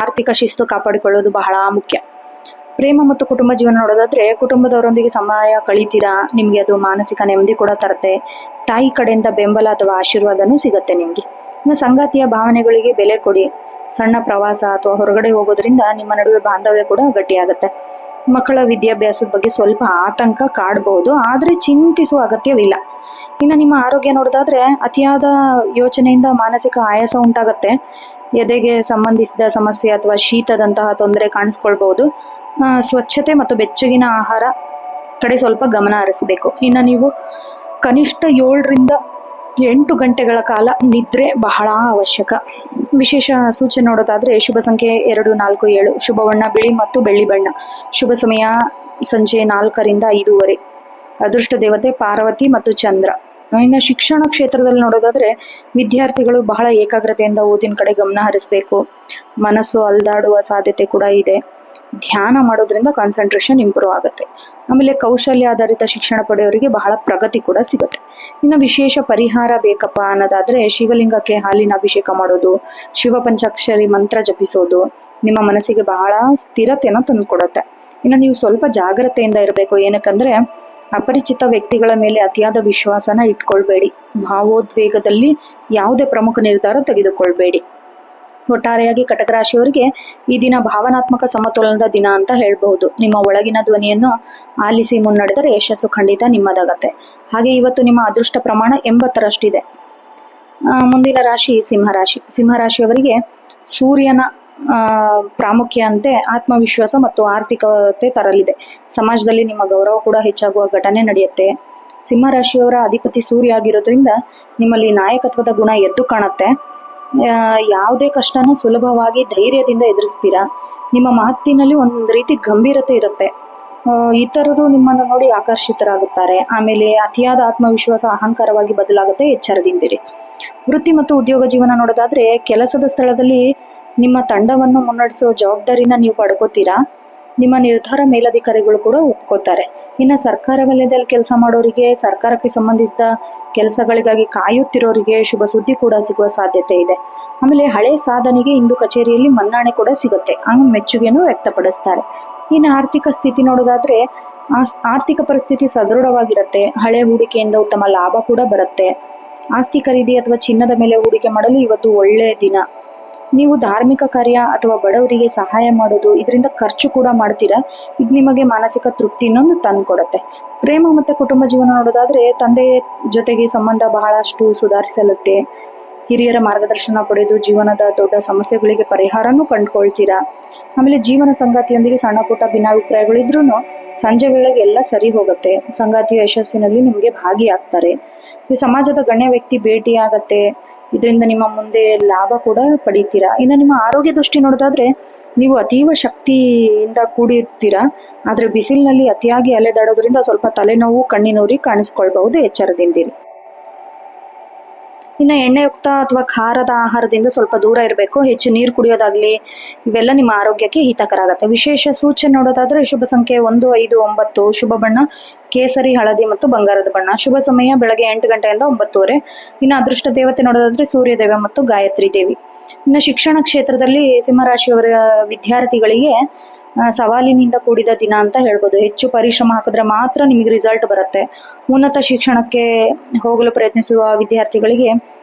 ಆರ್ಥಿಕ ಶಿಸ್ತು ಕಾಪಾಡಿಕೊಳ್ಳೋದು ಬಹಳ ಮುಖ್ಯ. ಪ್ರೇಮ ಮತ್ತು ಕುಟುಂಬ ಜೀವನ ನೋಡೋದಾದ್ರೆ ಕುಟುಂಬದವರೊಂದಿಗೆ ಸಮಯ ಕಳೀತೀರಾ. ನಿಮಗೆ ಅದು ಮಾನಸಿಕ ನೆಮ್ಮದಿ ಕೂಡ ತರುತ್ತೆ. ತಾಯಿ ಕಡೆಯಿಂದ ಬೆಂಬಲ ಅಥವಾ ಆಶೀರ್ವಾದನೂ ಸಿಗತ್ತೆ ನಿಮಗೆ. ಇನ್ನು ಸಂಗಾತಿಯ ಭಾವನೆಗಳಿಗೆ ಬೆಲೆ ಕೊಡಿ. ಸಣ್ಣ ಪ್ರವಾಸ ಅಥವಾ ಹೊರಗಡೆ ಹೋಗೋದ್ರಿಂದ ನಿಮ್ಮ ನಡುವೆ ಬಾಂಧವ್ಯ ಕೂಡ ಗಟ್ಟಿಯಾಗುತ್ತೆ. ಮಕ್ಕಳ ವಿದ್ಯಾಭ್ಯಾಸದ ಬಗ್ಗೆ ಸ್ವಲ್ಪ ಆತಂಕ ಕಾಡಬಹುದು, ಆದರೆ ಚಿಂತಿಸುವ ಅಗತ್ಯವಿಲ್ಲ. ಇನ್ನು ನಿಮ್ಮ ಆರೋಗ್ಯ ನೋಡೋದಾದ್ರೆ ಅತಿಯಾದ ಯೋಚನೆಯಿಂದ ಮಾನಸಿಕ ಆಯಾಸ ಉಂಟಾಗತ್ತೆ. ಎದೆಗೆ ಸಂಬಂಧಿಸಿದ ಸಮಸ್ಯೆ ಅಥವಾ ಶೀತದಂತಹ ತೊಂದರೆ ಕಾಣಿಸ್ಕೊಳ್ಬಹುದು. ಸ್ವಚ್ಛತೆ ಮತ್ತು ಬೆಚ್ಚಗಿನ ಆಹಾರ ಕಡೆ ಸ್ವಲ್ಪ ಗಮನ ಹರಿಸಬೇಕು. ಇನ್ನು ನೀವು ಕನಿಷ್ಠ 7ರಿಂದ 8 ಗಂಟೆಗಳ ಕಾಲ ನಿದ್ರೆ ಬಹಳ ಅವಶ್ಯಕ. ವಿಶೇಷ ಸೂಚನೆ ನೋಡೋದಾದ್ರೆ ಶುಭ ಸಂಖ್ಯೆ 2, 4, 7. ಶುಭ ಬಣ್ಣ ಬಿಳಿ ಮತ್ತು ಬೆಳ್ಳಿ ಬಣ್ಣ. ಶುಭ ಸಮಯ ಸಂಜೆ 4ರಿಂದ 5ವರೆ. ಅದೃಷ್ಟ ದೇವತೆ ಪಾರ್ವತಿ ಮತ್ತು ಚಂದ್ರ. ಇನ್ನು ಶಿಕ್ಷಣ ಕ್ಷೇತ್ರದಲ್ಲಿ ನೋಡೋದಾದ್ರೆ ವಿದ್ಯಾರ್ಥಿಗಳು ಬಹಳ ಏಕಾಗ್ರತೆಯಿಂದ ಓದಿನ ಕಡೆ ಗಮನ ಹರಿಸಬೇಕು. ಮನಸ್ಸು ಅಲ್ದಾಡುವ ಸಾಧ್ಯತೆ ಕೂಡ ಇದೆ. ಧ್ಯಾನ ಮಾಡೋದ್ರಿಂದ ಕಾನ್ಸಂಟ್ರೇಷನ್ ಇಂಪ್ರೂವ್ ಆಗುತ್ತೆ. ಆಮೇಲೆ ಕೌಶಲ್ಯ ಆಧಾರಿತ ಶಿಕ್ಷಣ ಪಡೆಯೋರಿಗೆ ಬಹಳ ಪ್ರಗತಿ ಕೂಡ ಸಿಗುತ್ತೆ. ಇನ್ನು ವಿಶೇಷ ಪರಿಹಾರ ಬೇಕಪ್ಪ ಅನ್ನೋದಾದ್ರೆ ಶಿವಲಿಂಗಕ್ಕೆ ಹಾಲಿನ ಅಭಿಷೇಕ ಮಾಡೋದು, ಶಿವ ಪಂಚಾಕ್ಷರಿ ಮಂತ್ರ ಜಪಿಸೋದು ನಿಮ್ಮ ಮನಸ್ಸಿಗೆ ಬಹಳ ಸ್ಥಿರತೆಯನ್ನು ತಂದುಕೊಡುತ್ತೆ. ಇನ್ನು ನೀವು ಸ್ವಲ್ಪ ಜಾಗ್ರತೆಯಿಂದ ಇರಬೇಕು. ಏನಕ್ಕಂದ್ರೆ ಅಪರಿಚಿತ ವ್ಯಕ್ತಿಗಳ ಮೇಲೆ ಅತಿಯಾದ ವಿಶ್ವಾಸನ ಇಟ್ಕೊಳ್ಬೇಡಿ. ಭಾವೋದ್ವೇಗದಲ್ಲಿ ಯಾವುದೇ ಪ್ರಮುಖ ನಿರ್ಧಾರ ತೆಗೆದುಕೊಳ್ಬೇಡಿ. ಒಟ್ಟಾರೆಯಾಗಿ ಕಟಕ ರಾಶಿಯವರಿಗೆ ಈ ದಿನ ಭಾವನಾತ್ಮಕ ಸಮತೋಲನದ ದಿನ ಅಂತ ಹೇಳ್ಬಹುದು. ನಿಮ್ಮ ಒಳಗಿನ ಧ್ವನಿಯನ್ನು ಆಲಿಸಿ ಮುನ್ನಡೆದರೆ ಯಶಸ್ಸು ಖಂಡಿತ ನಿಮ್ಮದಾಗತ್ತೆ. ಹಾಗೆ ಇವತ್ತು ನಿಮ್ಮ ಅದೃಷ್ಟ ಪ್ರಮಾಣ 80ರಷ್ಟಿದೆ. ಮುಂದಿನ ರಾಶಿ ಸಿಂಹರಾಶಿ. ಸಿಂಹರಾಶಿಯವರಿಗೆ ಸೂರ್ಯನ ಪ್ರಾಮುಖ್ಯ ಅಂತೆ ಆತ್ಮವಿಶ್ವಾಸ ಮತ್ತು ಆರ್ಥಿಕತೆ ತರಲಿದೆ. ಸಮಾಜದಲ್ಲಿ ನಿಮ್ಮ ಗೌರವ ಕೂಡ ಹೆಚ್ಚಾಗುವ ಘಟನೆ ನಡೆಯುತ್ತೆ. ಸಿಂಹರಾಶಿಯವರ ಅಧಿಪತಿ ಸೂರ್ಯ ಆಗಿರೋದ್ರಿಂದ ನಿಮ್ಮಲ್ಲಿ ನಾಯಕತ್ವದ ಗುಣ ಎದ್ದು ಕಾಣುತ್ತೆ. ಯಾವುದೇ ಕಷ್ಟನೂ ಸುಲಭವಾಗಿ ಧೈರ್ಯದಿಂದ ಎದುರಿಸ್ತೀರಾ. ನಿಮ್ಮ ಮಾತಿನಲ್ಲಿ ಒಂದು ರೀತಿ ಗಂಭೀರತೆ ಇರುತ್ತೆ. ಇತರರು ನಿಮ್ಮನ್ನು ನೋಡಿ ಆಕರ್ಷಿತರಾಗುತ್ತಾರೆ. ಆಮೇಲೆ ಅತಿಯಾದ ಆತ್ಮವಿಶ್ವಾಸ ಅಹಂಕಾರವಾಗಿ ಬದಲಾಗುತ್ತೆ. ಎಚ್ಚರದಿಂದಿರಿ. ವೃತ್ತಿ ಮತ್ತು ಉದ್ಯೋಗ ಜೀವನ ನೋಡೋದಾದ್ರೆ ಕೆಲಸದ ಸ್ಥಳದಲ್ಲಿ ನಿಮ್ಮ ತಂಡವನ್ನು ಮುನ್ನಡೆಸೋ ಜವಾಬ್ದಾರಿನ ನೀವು ಪಡ್ಕೋತೀರಾ. ನಿಮ್ಮ ನಿರ್ಧಾರ ಮೇಲಧಿಕಾರಿಗಳು ಕೂಡ ಒಪ್ಕೋತಾರೆ. ಇನ್ನು ಸರ್ಕಾರ ವಲಯದಲ್ಲಿ ಕೆಲಸ ಮಾಡೋರಿಗೆ, ಸರ್ಕಾರಕ್ಕೆ ಸಂಬಂಧಿಸಿದ ಕೆಲಸಗಳಿಗಾಗಿ ಕಾಯುತ್ತಿರೋರಿಗೆ ಶುಭ ಸುದ್ದಿ ಕೂಡ ಸಿಗುವ ಸಾಧ್ಯತೆ ಇದೆ. ಆಮೇಲೆ ಹಳೆ ಸಾಧನೆಗೆ ಇಂದು ಕಚೇರಿಯಲ್ಲಿ ಮನ್ನಣೆ ಕೂಡ ಸಿಗುತ್ತೆ, ಮೆಚ್ಚುಗೆನೂ ವ್ಯಕ್ತಪಡಿಸ್ತಾರೆ. ಇನ್ನು ಆರ್ಥಿಕ ಸ್ಥಿತಿ ನೋಡೋದಾದ್ರೆ ಆರ್ಥಿಕ ಪರಿಸ್ಥಿತಿ ಸದೃಢವಾಗಿರುತ್ತೆ. ಹಳೆ ಹೂಡಿಕೆಯಿಂದ ಉತ್ತಮ ಲಾಭ ಕೂಡ ಬರುತ್ತೆ. ಆಸ್ತಿ ಖರೀದಿ ಅಥವಾ ಚಿನ್ನದ ಮೇಲೆ ಹೂಡಿಕೆ ಮಾಡಲು ಇವತ್ತು ಒಳ್ಳೆಯ ದಿನ. ನೀವು ಧಾರ್ಮಿಕ ಕಾರ್ಯ ಅಥವಾ ಬಡವರಿಗೆ ಸಹಾಯ ಮಾಡೋದು, ಇದರಿಂದ ಖರ್ಚು ಕೂಡ ಮಾಡ್ತೀರಾ. ಇದು ನಿಮಗೆ ಮಾನಸಿಕ ತೃಪ್ತಿಯನ್ನು ತಂದುಕೊಡುತ್ತೆ. ಪ್ರೇಮ ಮತ್ತು ಕುಟುಂಬ ಜೀವನ ನೋಡೋದಾದ್ರೆ ತಂದೆ ಜೊತೆಗೆ ಸಂಬಂಧ ಬಹಳಷ್ಟು ಸುಧಾರಿಸಲುತ್ತೆ. ಹಿರಿಯರ ಮಾರ್ಗದರ್ಶನ ಪಡೆದು ಜೀವನದ ದೊಡ್ಡ ಸಮಸ್ಯೆಗಳಿಗೆ ಪರಿಹಾರನೂ ಕಂಡುಕೊಳ್ತೀರಾ. ಆಮೇಲೆ ಜೀವನ ಸಂಗಾತಿಯೊಂದಿಗೆ ಸಣ್ಣ ಪುಟ್ಟ ಭಿನ್ನಾಭಿಪ್ರಾಯಗಳಿದ್ರೂ ಸಂಜೆ ವೇಳೆಗೆ ಎಲ್ಲ ಸರಿ ಹೋಗುತ್ತೆ. ಸಂಗಾತಿಯ ಯಶಸ್ಸಿನಲ್ಲಿ ನಿಮಗೆ ಭಾಗಿಯಾಗ್ತಾರೆ. ಈ ಸಮಾಜದ ಗಣ್ಯ ವ್ಯಕ್ತಿ ಭೇಟಿ ಆಗತ್ತೆ, ಇದರಿಂದ ನಿಮ್ಮ ಮುಂದೆ ಲಾಭ ಕೂಡ ಪಡಿತೀರಾ. ಇನ್ನು ನಿಮ್ಮ ಆರೋಗ್ಯ ದೃಷ್ಟಿ ನೋಡೋದಾದ್ರೆ ನೀವು ಅತೀವ ಶಕ್ತಿಯಿಂದ ಕೂಡಿರ್ತೀರಾ, ಆದರೆ ಬಿಸಿಲಿನಲ್ಲಿ ಅತಿಯಾಗಿ ಅಲೆದಾಡೋದ್ರಿಂದ ಸ್ವಲ್ಪ ತಲೆನೋವು, ಕಣ್ಣಿನೂರಿ ಕಾಣಿಸ್ಕೊಳ್ಬಹುದು. ಎಚ್ಚರದಿಂದಿರಿ. ಇನ್ನು ಎಣ್ಣೆಯುಕ್ತ ಅಥವಾ ಖಾರದ ಆಹಾರದಿಂದ ಸ್ವಲ್ಪ ದೂರ ಇರಬೇಕು. ಹೆಚ್ಚು ನೀರು ಕುಡಿಯೋದಾಗ್ಲಿ, ಇವೆಲ್ಲ ನಿಮ್ಮ ಆರೋಗ್ಯಕ್ಕೆ ಹಿತಕರ ಆಗುತ್ತೆ. ವಿಶೇಷ ಸೂಚನೆ ನೋಡೋದಾದ್ರೆ ಶುಭ ಸಂಖ್ಯೆ 1, 5, 9. ಶುಭ ಬಣ್ಣ ಕೇಸರಿ, ಹಳದಿ ಮತ್ತು ಬಂಗಾರದ ಬಣ್ಣ. ಶುಭ ಸಮಯ ಬೆಳಗ್ಗೆ 8 ಗಂಟೆಯಿಂದ 9:30. ಇನ್ನು ಅದೃಷ್ಟ ದೇವತೆ ನೋಡೋದಾದ್ರೆ ಸೂರ್ಯದೇವ ಮತ್ತು ಗಾಯತ್ರಿ ದೇವಿ. ಇನ್ನು ಶಿಕ್ಷಣ ಕ್ಷೇತ್ರದಲ್ಲಿ ಸಿಂಹರಾಶಿಯವರ ವಿದ್ಯಾರ್ಥಿಗಳಿಗೆ ಸವಾಲಿನಿಂದ ಕೂಡಿದ ದಿನ ಅಂತ ಹೇಳ್ಬೋದು. ಹೆಚ್ಚು ಪರಿಶ್ರಮ ಹಾಕಿದ್ರೆ ಮಾತ್ರ ನಿಮಗೆ ರಿಸಲ್ಟ್ ಬರುತ್ತೆ. ಉನ್ನತ ಶಿಕ್ಷಣಕ್ಕೆ ಹೋಗಲು ಪ್ರಯತ್ನಿಸುವ ವಿದ್ಯಾರ್ಥಿಗಳಿಗೆ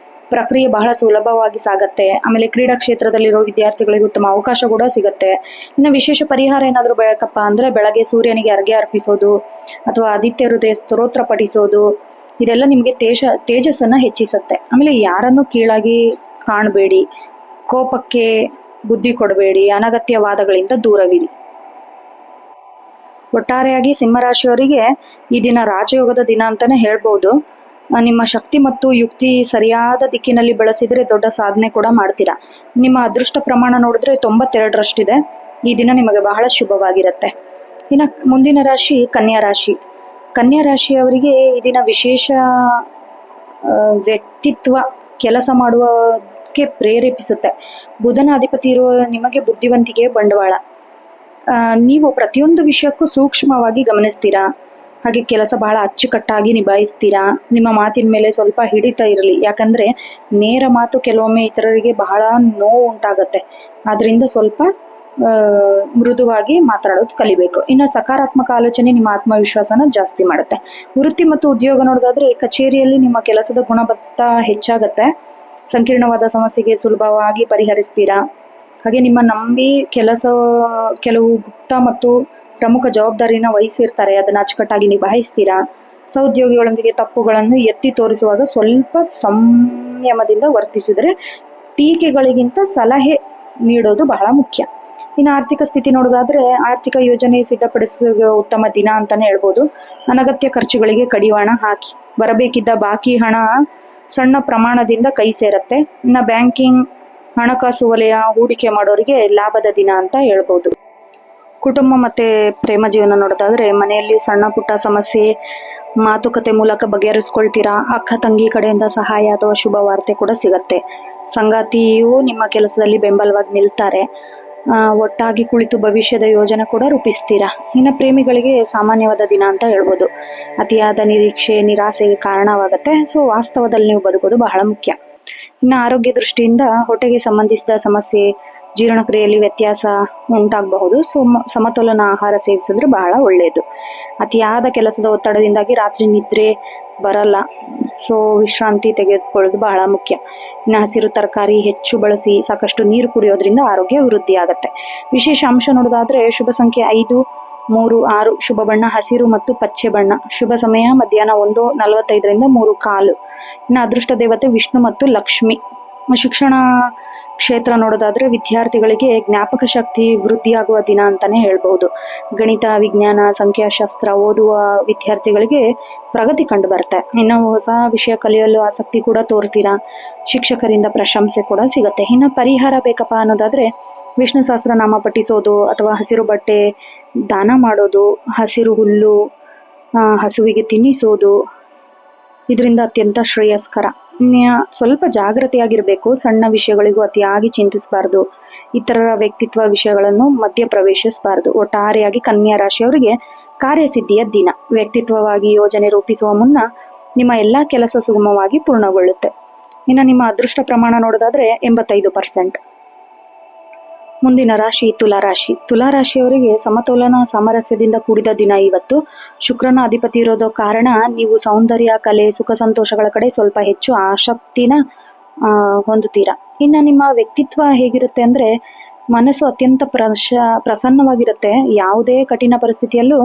ಪ್ರಕ್ರಿಯೆ ಬಹಳ ಸುಲಭವಾಗಿ ಸಾಗತ್ತೆ. ಆಮೇಲೆ ಕ್ರೀಡಾ ಕ್ಷೇತ್ರದಲ್ಲಿರೋ ವಿದ್ಯಾರ್ಥಿಗಳಿಗೆ ಉತ್ತಮ ಅವಕಾಶ ಕೂಡ ಸಿಗುತ್ತೆ. ಇನ್ನು ವಿಶೇಷ ಪರಿಹಾರ ಏನಾದರೂ ಬೇಕಪ್ಪ ಅಂದರೆ ಬೆಳಗ್ಗೆ ಸೂರ್ಯನಿಗೆ ಅರ್ಘ್ಯ ಅರ್ಪಿಸೋದು ಅಥವಾ ಆದಿತ್ಯ ಹೃದಯ ಸ್ತೋತ್ರ ಪಠಿಸೋದು, ಇದೆಲ್ಲ ನಿಮಗೆ ತೇಜಸ್ಸನ್ನು ಹೆಚ್ಚಿಸುತ್ತೆ. ಆಮೇಲೆ ಯಾರನ್ನು ಕೀಳಾಗಿ ಕಾಣಬೇಡಿ, ಕೋಪಕ್ಕೆ ಬುದ್ಧಿ ಕೊಡಬೇಡಿ, ಅನಗತ್ಯ ವಾದಗಳಿಂದ ದೂರವಿರಿ. ಒಟ್ಟಾರೆಯಾಗಿ ಸಿಂಹರಾಶಿಯವರಿಗೆ ಈ ದಿನ ರಾಜಯೋಗದ ದಿನ ಅಂತಾನೆ ಹೇಳ್ಬೋದು. ನಿಮ್ಮ ಶಕ್ತಿ ಮತ್ತು ಯುಕ್ತಿ ಸರಿಯಾದ ದಿಕ್ಕಿನಲ್ಲಿ ಬಳಸಿದರೆ ದೊಡ್ಡ ಸಾಧನೆ ಕೂಡ ಮಾಡ್ತೀರಾ. ನಿಮ್ಮ ಅದೃಷ್ಟ ಪ್ರಮಾಣ ನೋಡಿದ್ರೆ 92ರಷ್ಟಿದೆ. ಈ ದಿನ ನಿಮಗೆ ಬಹಳ ಶುಭವಾಗಿರುತ್ತೆ. ಇನ್ನು ಮುಂದಿನ ರಾಶಿ ಕನ್ಯಾ ರಾಶಿ. ಕನ್ಯಾ ರಾಶಿಯವರಿಗೆ ಈ ದಿನ ವಿಶೇಷ ವ್ಯಕ್ತಿತ್ವ ಕೆಲಸ ಮಾಡುವಕ್ಕೆ ಪ್ರೇರೇಪಿಸುತ್ತೆ. ಬುಧನ ಅಧಿಪತಿ ಇರುವ ನಿಮಗೆ ಬುದ್ಧಿವಂತಿಕೆ, ಬಂಡವಾಳ. ನೀವು ಪ್ರತಿಯೊಂದು ವಿಷಯಕ್ಕೂ ಸೂಕ್ಷ್ಮವಾಗಿ ಗಮನಿಸ್ತೀರಾ. ಹಾಗೆ ಕೆಲಸ ಬಹಳ ಅಚ್ಚುಕಟ್ಟಾಗಿ ನಿಭಾಯಿಸ್ತೀರಾ. ನಿಮ್ಮ ಮಾತಿನ ಮೇಲೆ ಸ್ವಲ್ಪ ಹಿಡಿತ ಇರಲಿ, ಯಾಕಂದರೆ ನೇರ ಮಾತು ಕೆಲವೊಮ್ಮೆ ಇತರರಿಗೆ ಬಹಳ ನೋವು ಉಂಟಾಗತ್ತೆ. ಆದ್ದರಿಂದ ಸ್ವಲ್ಪ ಮೃದುವಾಗಿ ಮಾತಾಡೋದು ಕಲಿಬೇಕು. ಇನ್ನು ಸಕಾರಾತ್ಮಕ ಆಲೋಚನೆ ನಿಮ್ಮ ಆತ್ಮವಿಶ್ವಾಸನ ಜಾಸ್ತಿ ಮಾಡುತ್ತೆ. ವೃತ್ತಿ ಮತ್ತು ಉದ್ಯೋಗ ನೋಡೋದಾದ್ರೆ ಕಚೇರಿಯಲ್ಲಿ ನಿಮ್ಮ ಕೆಲಸದ ಗುಣಮಟ್ಟ ಹೆಚ್ಚಾಗತ್ತೆ. ಸಂಕೀರ್ಣವಾದ ಸಮಸ್ಯೆಗೆ ಸುಲಭವಾಗಿ ಪರಿಹರಿಸ್ತೀರಾ. ಹಾಗೆ ನಿಮ್ಮ ನಂಬಿ ಕೆಲವು ಗುಪ್ತ ಮತ್ತು ಪ್ರಮುಖ ಜವಾಬ್ದಾರಿನ ವಹಿಸಿರ್ತಾರೆ, ಅದನ್ನು ಅಚ್ಚುಕಟ್ಟಾಗಿ ನಿಭಾಯಿಸ್ತೀರಾ. ಸಹೋದ್ಯೋಗಿಗಳೊಂದಿಗೆ ತಪ್ಪುಗಳನ್ನು ಎತ್ತಿ ತೋರಿಸುವಾಗ ಸ್ವಲ್ಪ ಸಂಯಮದಿಂದ ವರ್ತಿಸಿದರೆ ಟೀಕೆಗಳಿಗಿಂತ ಸಲಹೆ ನೀಡೋದು ಬಹಳ ಮುಖ್ಯ. ಇನ್ನು ಆರ್ಥಿಕ ಸ್ಥಿತಿ ನೋಡೋದಾದ್ರೆ ಆರ್ಥಿಕ ಯೋಜನೆ ಸಿದ್ಧಪಡಿಸುವ ಉತ್ತಮ ದಿನ ಅಂತಾನೆ ಹೇಳ್ಬೋದು. ಅನಗತ್ಯ ಖರ್ಚುಗಳಿಗೆ ಕಡಿವಾಣ ಹಾಕಿ. ಬರಬೇಕಿದ್ದ ಬಾಕಿ ಹಣ ಸಣ್ಣ ಪ್ರಮಾಣದಿಂದ ಕೈ ಸೇರತ್ತೆ. ಇನ್ನು ಬ್ಯಾಂಕಿಂಗ್, ಹಣಕಾಸು ವಲಯ, ಹೂಡಿಕೆ ಮಾಡೋರಿಗೆ ಲಾಭದ ದಿನ ಅಂತ ಹೇಳ್ಬೋದು. ಕುಟುಂಬ ಮತ್ತು ಪ್ರೇಮ ಜೀವನ ನೋಡೋದಾದ್ರೆ ಮನೆಯಲ್ಲಿ ಸಣ್ಣ ಪುಟ್ಟ ಸಮಸ್ಯೆ ಮಾತುಕತೆ ಮೂಲಕ ಬಗೆಹರಿಸ್ಕೊಳ್ತೀರಾ. ಅಕ್ಕ ತಂಗಿ ಕಡೆಯಿಂದ ಸಹಾಯ ಅಥವಾ ಶುಭ ವಾರ್ತೆ ಕೂಡ ಸಿಗತ್ತೆ. ಸಂಗಾತಿಯು ನಿಮ್ಮ ಕೆಲಸದಲ್ಲಿ ಬೆಂಬಲವಾಗಿ ನಿಲ್ತಾರೆ. ಒಟ್ಟಾಗಿ ಕುಳಿತು ಭವಿಷ್ಯದ ಯೋಜನೆ ಕೂಡ ರೂಪಿಸ್ತೀರಾ. ಇನ್ನು ಪ್ರೇಮಿಗಳಿಗೆ ಸಾಮಾನ್ಯವಾದ ದಿನ ಅಂತ ಹೇಳ್ಬೋದು. ಅತಿಯಾದ ನಿರೀಕ್ಷೆ ನಿರಾಸೆಗೆ ಕಾರಣವಾಗುತ್ತೆ. ಸೊ ವಾಸ್ತವದಲ್ಲಿ ನೀವು ಬದುಕೋದು ಬಹಳ ಮುಖ್ಯ. ಇನ್ನು ಆರೋಗ್ಯ ದೃಷ್ಟಿಯಿಂದ ಹೊಟ್ಟೆಗೆ ಸಂಬಂಧಿಸಿದ ಸಮಸ್ಯೆ, ಜೀರ್ಣಕ್ರಿಯೆಯಲ್ಲಿ ವ್ಯತ್ಯಾಸ ಉಂಟಾಗಬಹುದು. ಸೊ ಸಮತೋಲನ ಆಹಾರ ಸೇವಿಸಿದ್ರೆ ಬಹಳ ಒಳ್ಳೆಯದು. ಅತಿಯಾದ ಕೆಲಸದ ಒತ್ತಡದಿಂದಾಗಿ ರಾತ್ರಿ ನಿದ್ರೆ ಬರಲ್ಲ. ಸೊ ವಿಶ್ರಾಂತಿ ತೆಗೆದುಕೊಳ್ಳೋದು ಬಹಳ ಮುಖ್ಯ. ಇನ್ನು ಹಸಿರು ತರಕಾರಿ ಹೆಚ್ಚು ಬಳಸಿ, ಸಾಕಷ್ಟು ನೀರು ಕುಡಿಯೋದ್ರಿಂದ ಆರೋಗ್ಯ ವೃದ್ಧಿ ಆಗುತ್ತೆ. ವಿಶೇಷ ಅಂಶ ನೋಡೋದಾದ್ರೆ ಶುಭ ಸಂಖ್ಯೆ 5, 3, 6. ಶುಭ ಬಣ್ಣ ಹಸಿರು ಮತ್ತು ಪಚ್ಚೆ ಬಣ್ಣ. ಶುಭ ಸಮಯ ಮಧ್ಯಾಹ್ನ 1:45ರಿಂದ 3:15. ಇನ್ನು ಅದೃಷ್ಟ ದೇವತೆ ವಿಷ್ಣು ಮತ್ತು ಲಕ್ಷ್ಮಿ. ಶಿಕ್ಷಣ ಕ್ಷೇತ್ರ ನೋಡೋದಾದ್ರೆ ವಿದ್ಯಾರ್ಥಿಗಳಿಗೆ ಜ್ಞಾಪಕ ಶಕ್ತಿ ವೃದ್ಧಿಯಾಗುವ ದಿನ ಅಂತಾನೆ ಹೇಳ್ಬಹುದು. ಗಣಿತ, ವಿಜ್ಞಾನ, ಸಂಖ್ಯಾಶಾಸ್ತ್ರ ಓದುವ ವಿದ್ಯಾರ್ಥಿಗಳಿಗೆ ಪ್ರಗತಿ ಕಂಡು ಬರುತ್ತೆ. ಇನ್ನು ಹೊಸ ವಿಷಯ ಕಲಿಯಲು ಆಸಕ್ತಿ ಕೂಡ ತೋರ್ತೀರಾ. ಶಿಕ್ಷಕರಿಂದ ಪ್ರಶಂಸೆ ಕೂಡ ಸಿಗುತ್ತೆ. ಇನ್ನು ಪರಿಹಾರ ಬೇಕಪ್ಪ ಅನ್ನೋದಾದ್ರೆ ವಿಷ್ಣು ಸಹಸ್ರನಾಮ ಪಠಿಸೋದು ಅಥವಾ ಹಸಿರು ಬಟ್ಟೆ ದಾನ ಮಾಡೋದು, ಹಸಿರು ಹುಲ್ಲು ಹಸುವಿಗೆ ತಿನ್ನಿಸೋದು, ಇದರಿಂದ ಅತ್ಯಂತ ಶ್ರೇಯಸ್ಕರ. ಸ್ವಲ್ಪ ಜಾಗೃತಿಯಾಗಿರಬೇಕು. ಸಣ್ಣ ವಿಷಯಗಳಿಗೂ ಅತಿಯಾಗಿ ಚಿಂತಿಸಬಾರ್ದು. ಇತರರ ವ್ಯಕ್ತಿತ್ವ ವಿಷಯಗಳನ್ನು ಮಧ್ಯ ಪ್ರವೇಶಿಸಬಾರ್ದು. ಒಟ್ಟಾರೆಯಾಗಿ ಕನ್ಯಾ ರಾಶಿಯವರಿಗೆ ಕಾರ್ಯಸಿದ್ಧಿಯ ದಿನ. ವ್ಯಕ್ತಿತ್ವವಾಗಿ ಯೋಜನೆ ರೂಪಿಸುವ ಮುನ್ನ ನಿಮ್ಮ ಎಲ್ಲಾ ಕೆಲಸ ಸುಗಮವಾಗಿ ಪೂರ್ಣಗೊಳ್ಳುತ್ತೆ. ಇನ್ನು ನಿಮ್ಮ ಅದೃಷ್ಟ ಪ್ರಮಾಣ ನೋಡೋದಾದ್ರೆ 85%. ಮುಂದಿನ ರಾಶಿ ತುಲಾರಾಶಿ. ತುಲಾರಾಶಿಯವರಿಗೆ ಸಮತೋಲನ ಸಾಮರಸ್ಯದಿಂದ ಕೂಡಿದ ದಿನ ಇವತ್ತು. ಶುಕ್ರನ ಅಧಿಪತಿ ಇರೋದೋ ಕಾರಣ ನೀವು ಸೌಂದರ್ಯ, ಕಲೆ, ಸುಖ ಸಂತೋಷಗಳ ಕಡೆ ಸ್ವಲ್ಪ ಹೆಚ್ಚು ಆಸಕ್ತಿನ ಹೊಂದುತ್ತೀರಾ. ಇನ್ನು ನಿಮ್ಮ ವ್ಯಕ್ತಿತ್ವ ಹೇಗಿರುತ್ತೆ ಅಂದ್ರೆ ಮನಸ್ಸು ಅತ್ಯಂತ ಪ್ರಸನ್ನವಾಗಿರುತ್ತೆ. ಯಾವುದೇ ಕಠಿಣ ಪರಿಸ್ಥಿತಿಯಲ್ಲೂ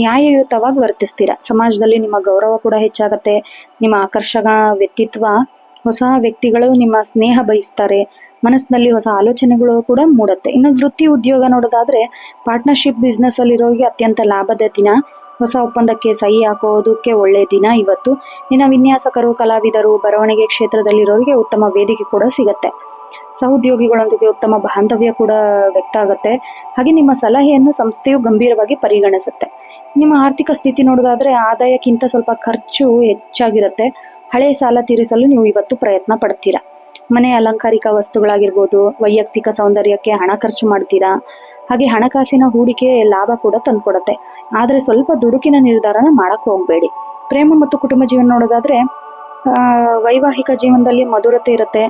ನ್ಯಾಯಯುತವಾಗಿ ವರ್ತಿಸ್ತೀರಾ. ಸಮಾಜದಲ್ಲಿ ನಿಮ್ಮ ಗೌರವ ಕೂಡ ಹೆಚ್ಚಾಗತ್ತೆ. ನಿಮ್ಮ ಆಕರ್ಷಕ ವ್ಯಕ್ತಿತ್ವ ಹೊಸ ವ್ಯಕ್ತಿಗಳು ನಿಮ್ಮ ಸ್ನೇಹ ಬಯಸ್ತಾರೆ. ಮನಸ್ಸಿನಲ್ಲಿ ಹೊಸ ಆಲೋಚನೆಗಳು ಕೂಡ ಮೂಡುತ್ತೆ. ಇನ್ನು ವೃತ್ತಿ ಉದ್ಯೋಗ ನೋಡೋದಾದ್ರೆ ಪಾರ್ಟ್ನರ್ಶಿಪ್ ಬಿಸ್ನೆಸ್ ಅಲ್ಲಿರೋರಿಗೆ ಅತ್ಯಂತ ಲಾಭದ ದಿನ. ಹೊಸ ಒಪ್ಪಂದಕ್ಕೆ ಸಹಿ ಹಾಕೋದಕ್ಕೆ ಒಳ್ಳೆಯ ದಿನ ಇವತ್ತು. ಇನ್ನು ವಿನ್ಯಾಸಕರು, ಕಲಾವಿದರು, ಬರವಣಿಗೆ ಕ್ಷೇತ್ರದಲ್ಲಿರೋರಿಗೆ ಉತ್ತಮ ವೇದಿಕೆ ಕೂಡ ಸಿಗತ್ತೆ. ಸಹೋದ್ಯೋಗಿಗಳೊಂದಿಗೆ ಉತ್ತಮ ಬಾಂಧವ್ಯ ಕೂಡ ವ್ಯಕ್ತ ಆಗುತ್ತೆ. ಹಾಗೆ ನಿಮ್ಮ ಸಲಹೆಯನ್ನು ಸಂಸ್ಥೆಯು ಗಂಭೀರವಾಗಿ ಪರಿಗಣಿಸುತ್ತೆ. ನಿಮ್ಮ ಆರ್ಥಿಕ ಸ್ಥಿತಿ ನೋಡೋದಾದ್ರೆ ಆದಾಯಕ್ಕಿಂತ ಸ್ವಲ್ಪ ಖರ್ಚು ಹೆಚ್ಚಾಗಿರುತ್ತೆ. ಹಳೆಯ ಸಾಲ ತೀರಿಸಲು ನೀವು ಇವತ್ತು ಪ್ರಯತ್ನ ಪಡ್ತೀರಾ. ಮನೆ ಅಲಂಕಾರಿಕ ವಸ್ತುಗಳಾಗಿರ್ಬೋದು, ವೈಯಕ್ತಿಕ ಸೌಂದರ್ಯಕ್ಕೆ ಹಣ ಖರ್ಚು ಮಾಡ್ತೀರಾ. ಹಾಗೆ ಹಣಕಾಸಿನ ಹೂಡಿಕೆ ಲಾಭ ಕೂಡ ತಂದ್ಕೊಡತ್ತೆ. ಆದರೆ ಸ್ವಲ್ಪ ದುಡುಕಿನ ನಿರ್ಧಾರನ ಮಾಡಕ್ ಹೋಗ್ಬೇಡಿ. ಪ್ರೇಮ ಮತ್ತು ಕುಟುಂಬ ಜೀವನ ನೋಡೋದಾದ್ರೆ ವೈವಾಹಿಕ ಜೀವನದಲ್ಲಿ ಮಧುರತೆ ಇರುತ್ತೆ.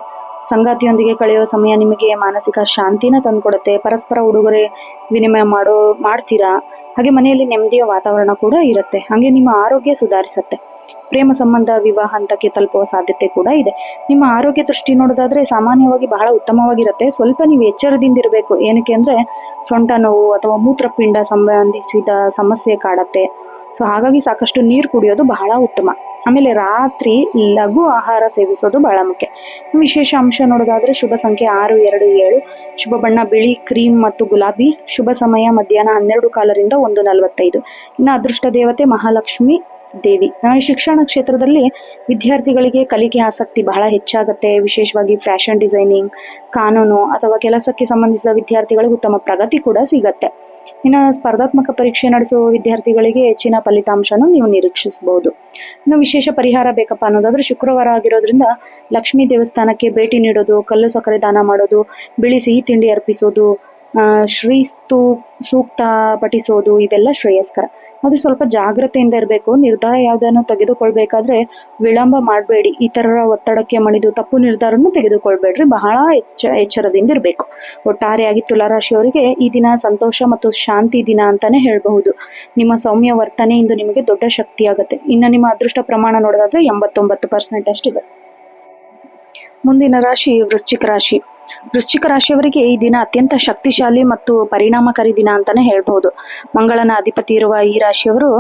ಸಂಗಾತಿಯೊಂದಿಗೆ ಕಳೆಯುವ ಸಮಯ ನಿಮಗೆ ಮಾನಸಿಕ ಶಾಂತಿನ ತಂದುಕೊಡುತ್ತೆ. ಪರಸ್ಪರ ಉಡುಗೊರೆ ವಿನಿಮಯ ಮಾಡ್ತೀರಾ. ಹಾಗೆ ಮನೆಯಲ್ಲಿ ನೆಮ್ಮದಿಯ ವಾತಾವರಣ ಕೂಡ ಇರುತ್ತೆ. ಹಾಗೆ ನಿಮ್ಮ ಆರೋಗ್ಯ ಸುಧಾರಿಸುತ್ತೆ. ಪ್ರೇಮ ಸಂಬಂಧ ವಿವಾಹ ಹಂತಕ್ಕೆ ತಲುಪುವ ಸಾಧ್ಯತೆ ಕೂಡ ಇದೆ. ನಿಮ್ಮ ಆರೋಗ್ಯ ದೃಷ್ಟಿ ನೋಡೋದಾದ್ರೆ ಸಾಮಾನ್ಯವಾಗಿ ಬಹಳ ಉತ್ತಮವಾಗಿರುತ್ತೆ. ಸ್ವಲ್ಪ ನೀವು ಎಚ್ಚರದಿಂದ ಇರಬೇಕು. ಏನಕ್ಕೆ ಅಂದ್ರೆ ಸೊಂಟ ನೋವು ಅಥವಾ ಮೂತ್ರಪಿಂಡ ಸಂಬಂಧಿಸಿದ ಸಮಸ್ಯೆ ಕಾಡತ್ತೆ. ಸೊ ಹಾಗಾಗಿ ಸಾಕಷ್ಟು ನೀರು ಕುಡಿಯೋದು ಬಹಳ ಉತ್ತಮ. ಆಮೇಲೆ ರಾತ್ರಿ ಲಘು ಆಹಾರ ಸೇವಿಸೋದು ಬಹಳ ಮುಖ್ಯ. ವಿಶೇಷ ಅಂಶ ನೋಡೋದಾದ್ರೆ ಶುಭ ಸಂಖ್ಯೆ 627. ಶುಭ ಬಣ್ಣ ಬಿಳಿ, ಕ್ರೀಮ್ ಮತ್ತು ಗುಲಾಬಿ. ಶುಭ ಸಮಯ ಮಧ್ಯಾಹ್ನ 12:15 ರಿಂದ 1:45. ಇನ್ನು ಅದೃಷ್ಟ ದೇವತೆ ಮಹಾಲಕ್ಷ್ಮಿ ದೇವಿ. ಶಿಕ್ಷಣ ಕ್ಷೇತ್ರದಲ್ಲಿ ವಿದ್ಯಾರ್ಥಿಗಳಿಗೆ ಕಲಿಕೆ ಆಸಕ್ತಿ ಬಹಳ ಹೆಚ್ಚಾಗುತ್ತೆ. ವಿಶೇಷವಾಗಿ ಫ್ಯಾಷನ್ ಡಿಸೈನಿಂಗ್, ಕಾನೂನು ಅಥವಾ ಕೆಲಸಕ್ಕೆ ಸಂಬಂಧಿಸಿದ ವಿದ್ಯಾರ್ಥಿಗಳಿಗೆ ಉತ್ತಮ ಪ್ರಗತಿ ಕೂಡ ಸಿಗತ್ತೆ. ಇನ್ನು ಸ್ಪರ್ಧಾತ್ಮಕ ಪರೀಕ್ಷೆ ನಡೆಸುವ ವಿದ್ಯಾರ್ಥಿಗಳಿಗೆ ಹೆಚ್ಚಿನ ಫಲಿತಾಂಶನೂ ನೀವು ನಿರೀಕ್ಷಿಸಬಹುದು. ಇನ್ನು ವಿಶೇಷ ಪರಿಹಾರ ಬೇಕಪ್ಪ ಅನ್ನೋದಾದ್ರೆ ಶುಕ್ರವಾರ ಆಗಿರೋದ್ರಿಂದ ಲಕ್ಷ್ಮೀ ದೇವಸ್ಥಾನಕ್ಕೆ ಭೇಟಿ ನೀಡೋದು, ಕಲ್ಲು ಸಕ್ಕರೆ ದಾನ ಮಾಡೋದು, ಬಿಳಿ ಸಿಹಿ ತಿಂಡಿ ಅರ್ಪಿಸೋದು, ಶ್ರೀ ಸೂಕ್ತ ಪಠಿಸೋದು, ಇವೆಲ್ಲ ಶ್ರೇಯಸ್ಕರ. ಅದು ಸ್ವಲ್ಪ ಜಾಗ್ರತೆಯಿಂದ ಇರಬೇಕು. ನಿರ್ಧಾರ ಯಾವುದನ್ನು ತೆಗೆದುಕೊಳ್ಬೇಕಾದ್ರೆ ವಿಳಂಬ ಮಾಡಬೇಡಿ. ಇತರರ ಒತ್ತಡಕ್ಕೆ ಮಣಿದು ತಪ್ಪು ನಿರ್ಧಾರವನ್ನು ತೆಗೆದುಕೊಳ್ಬೇಡ್ರಿ. ಬಹಳ ಎಚ್ಚರದಿಂದ ಇರಬೇಕು. ಒಟ್ಟಾರೆಯಾಗಿ ತುಲಾರಾಶಿಯವರಿಗೆ ಈ ದಿನ ಸಂತೋಷ ಮತ್ತು ಶಾಂತಿ ದಿನ ಅಂತಾನೆ ಹೇಳಬಹುದು. ನಿಮ್ಮ ಸೌಮ್ಯ ವರ್ತನೆ ಇಂದು ನಿಮಗೆ ದೊಡ್ಡ ಶಕ್ತಿಯಾಗುತ್ತೆ. ಇನ್ನು ನಿಮ್ಮ ಅದೃಷ್ಟ ಪ್ರಮಾಣ ನೋಡೋದಾದ್ರೆ 89% ಅಷ್ಟಿದೆ. ಮುಂದಿನ ರಾಶಿ ವೃಶ್ಚಿಕ ರಾಶಿ. ವೃಶ್ಚಿಕ ರಾಶಿಯವರಿಗೆ ಈ ದಿನ ಅತ್ಯಂತ ಶಕ್ತಿಶಾಲಿ ಮತ್ತು ಪರಿಣಾಮಕಾರಿ ದಿನ ಅಂತಾನೆ ಹೇಳ್ಬಹುದು. ಮಂಗಳನ ಅಧಿಪತಿ ಇರುವ ಈ ರಾಶಿಯವರು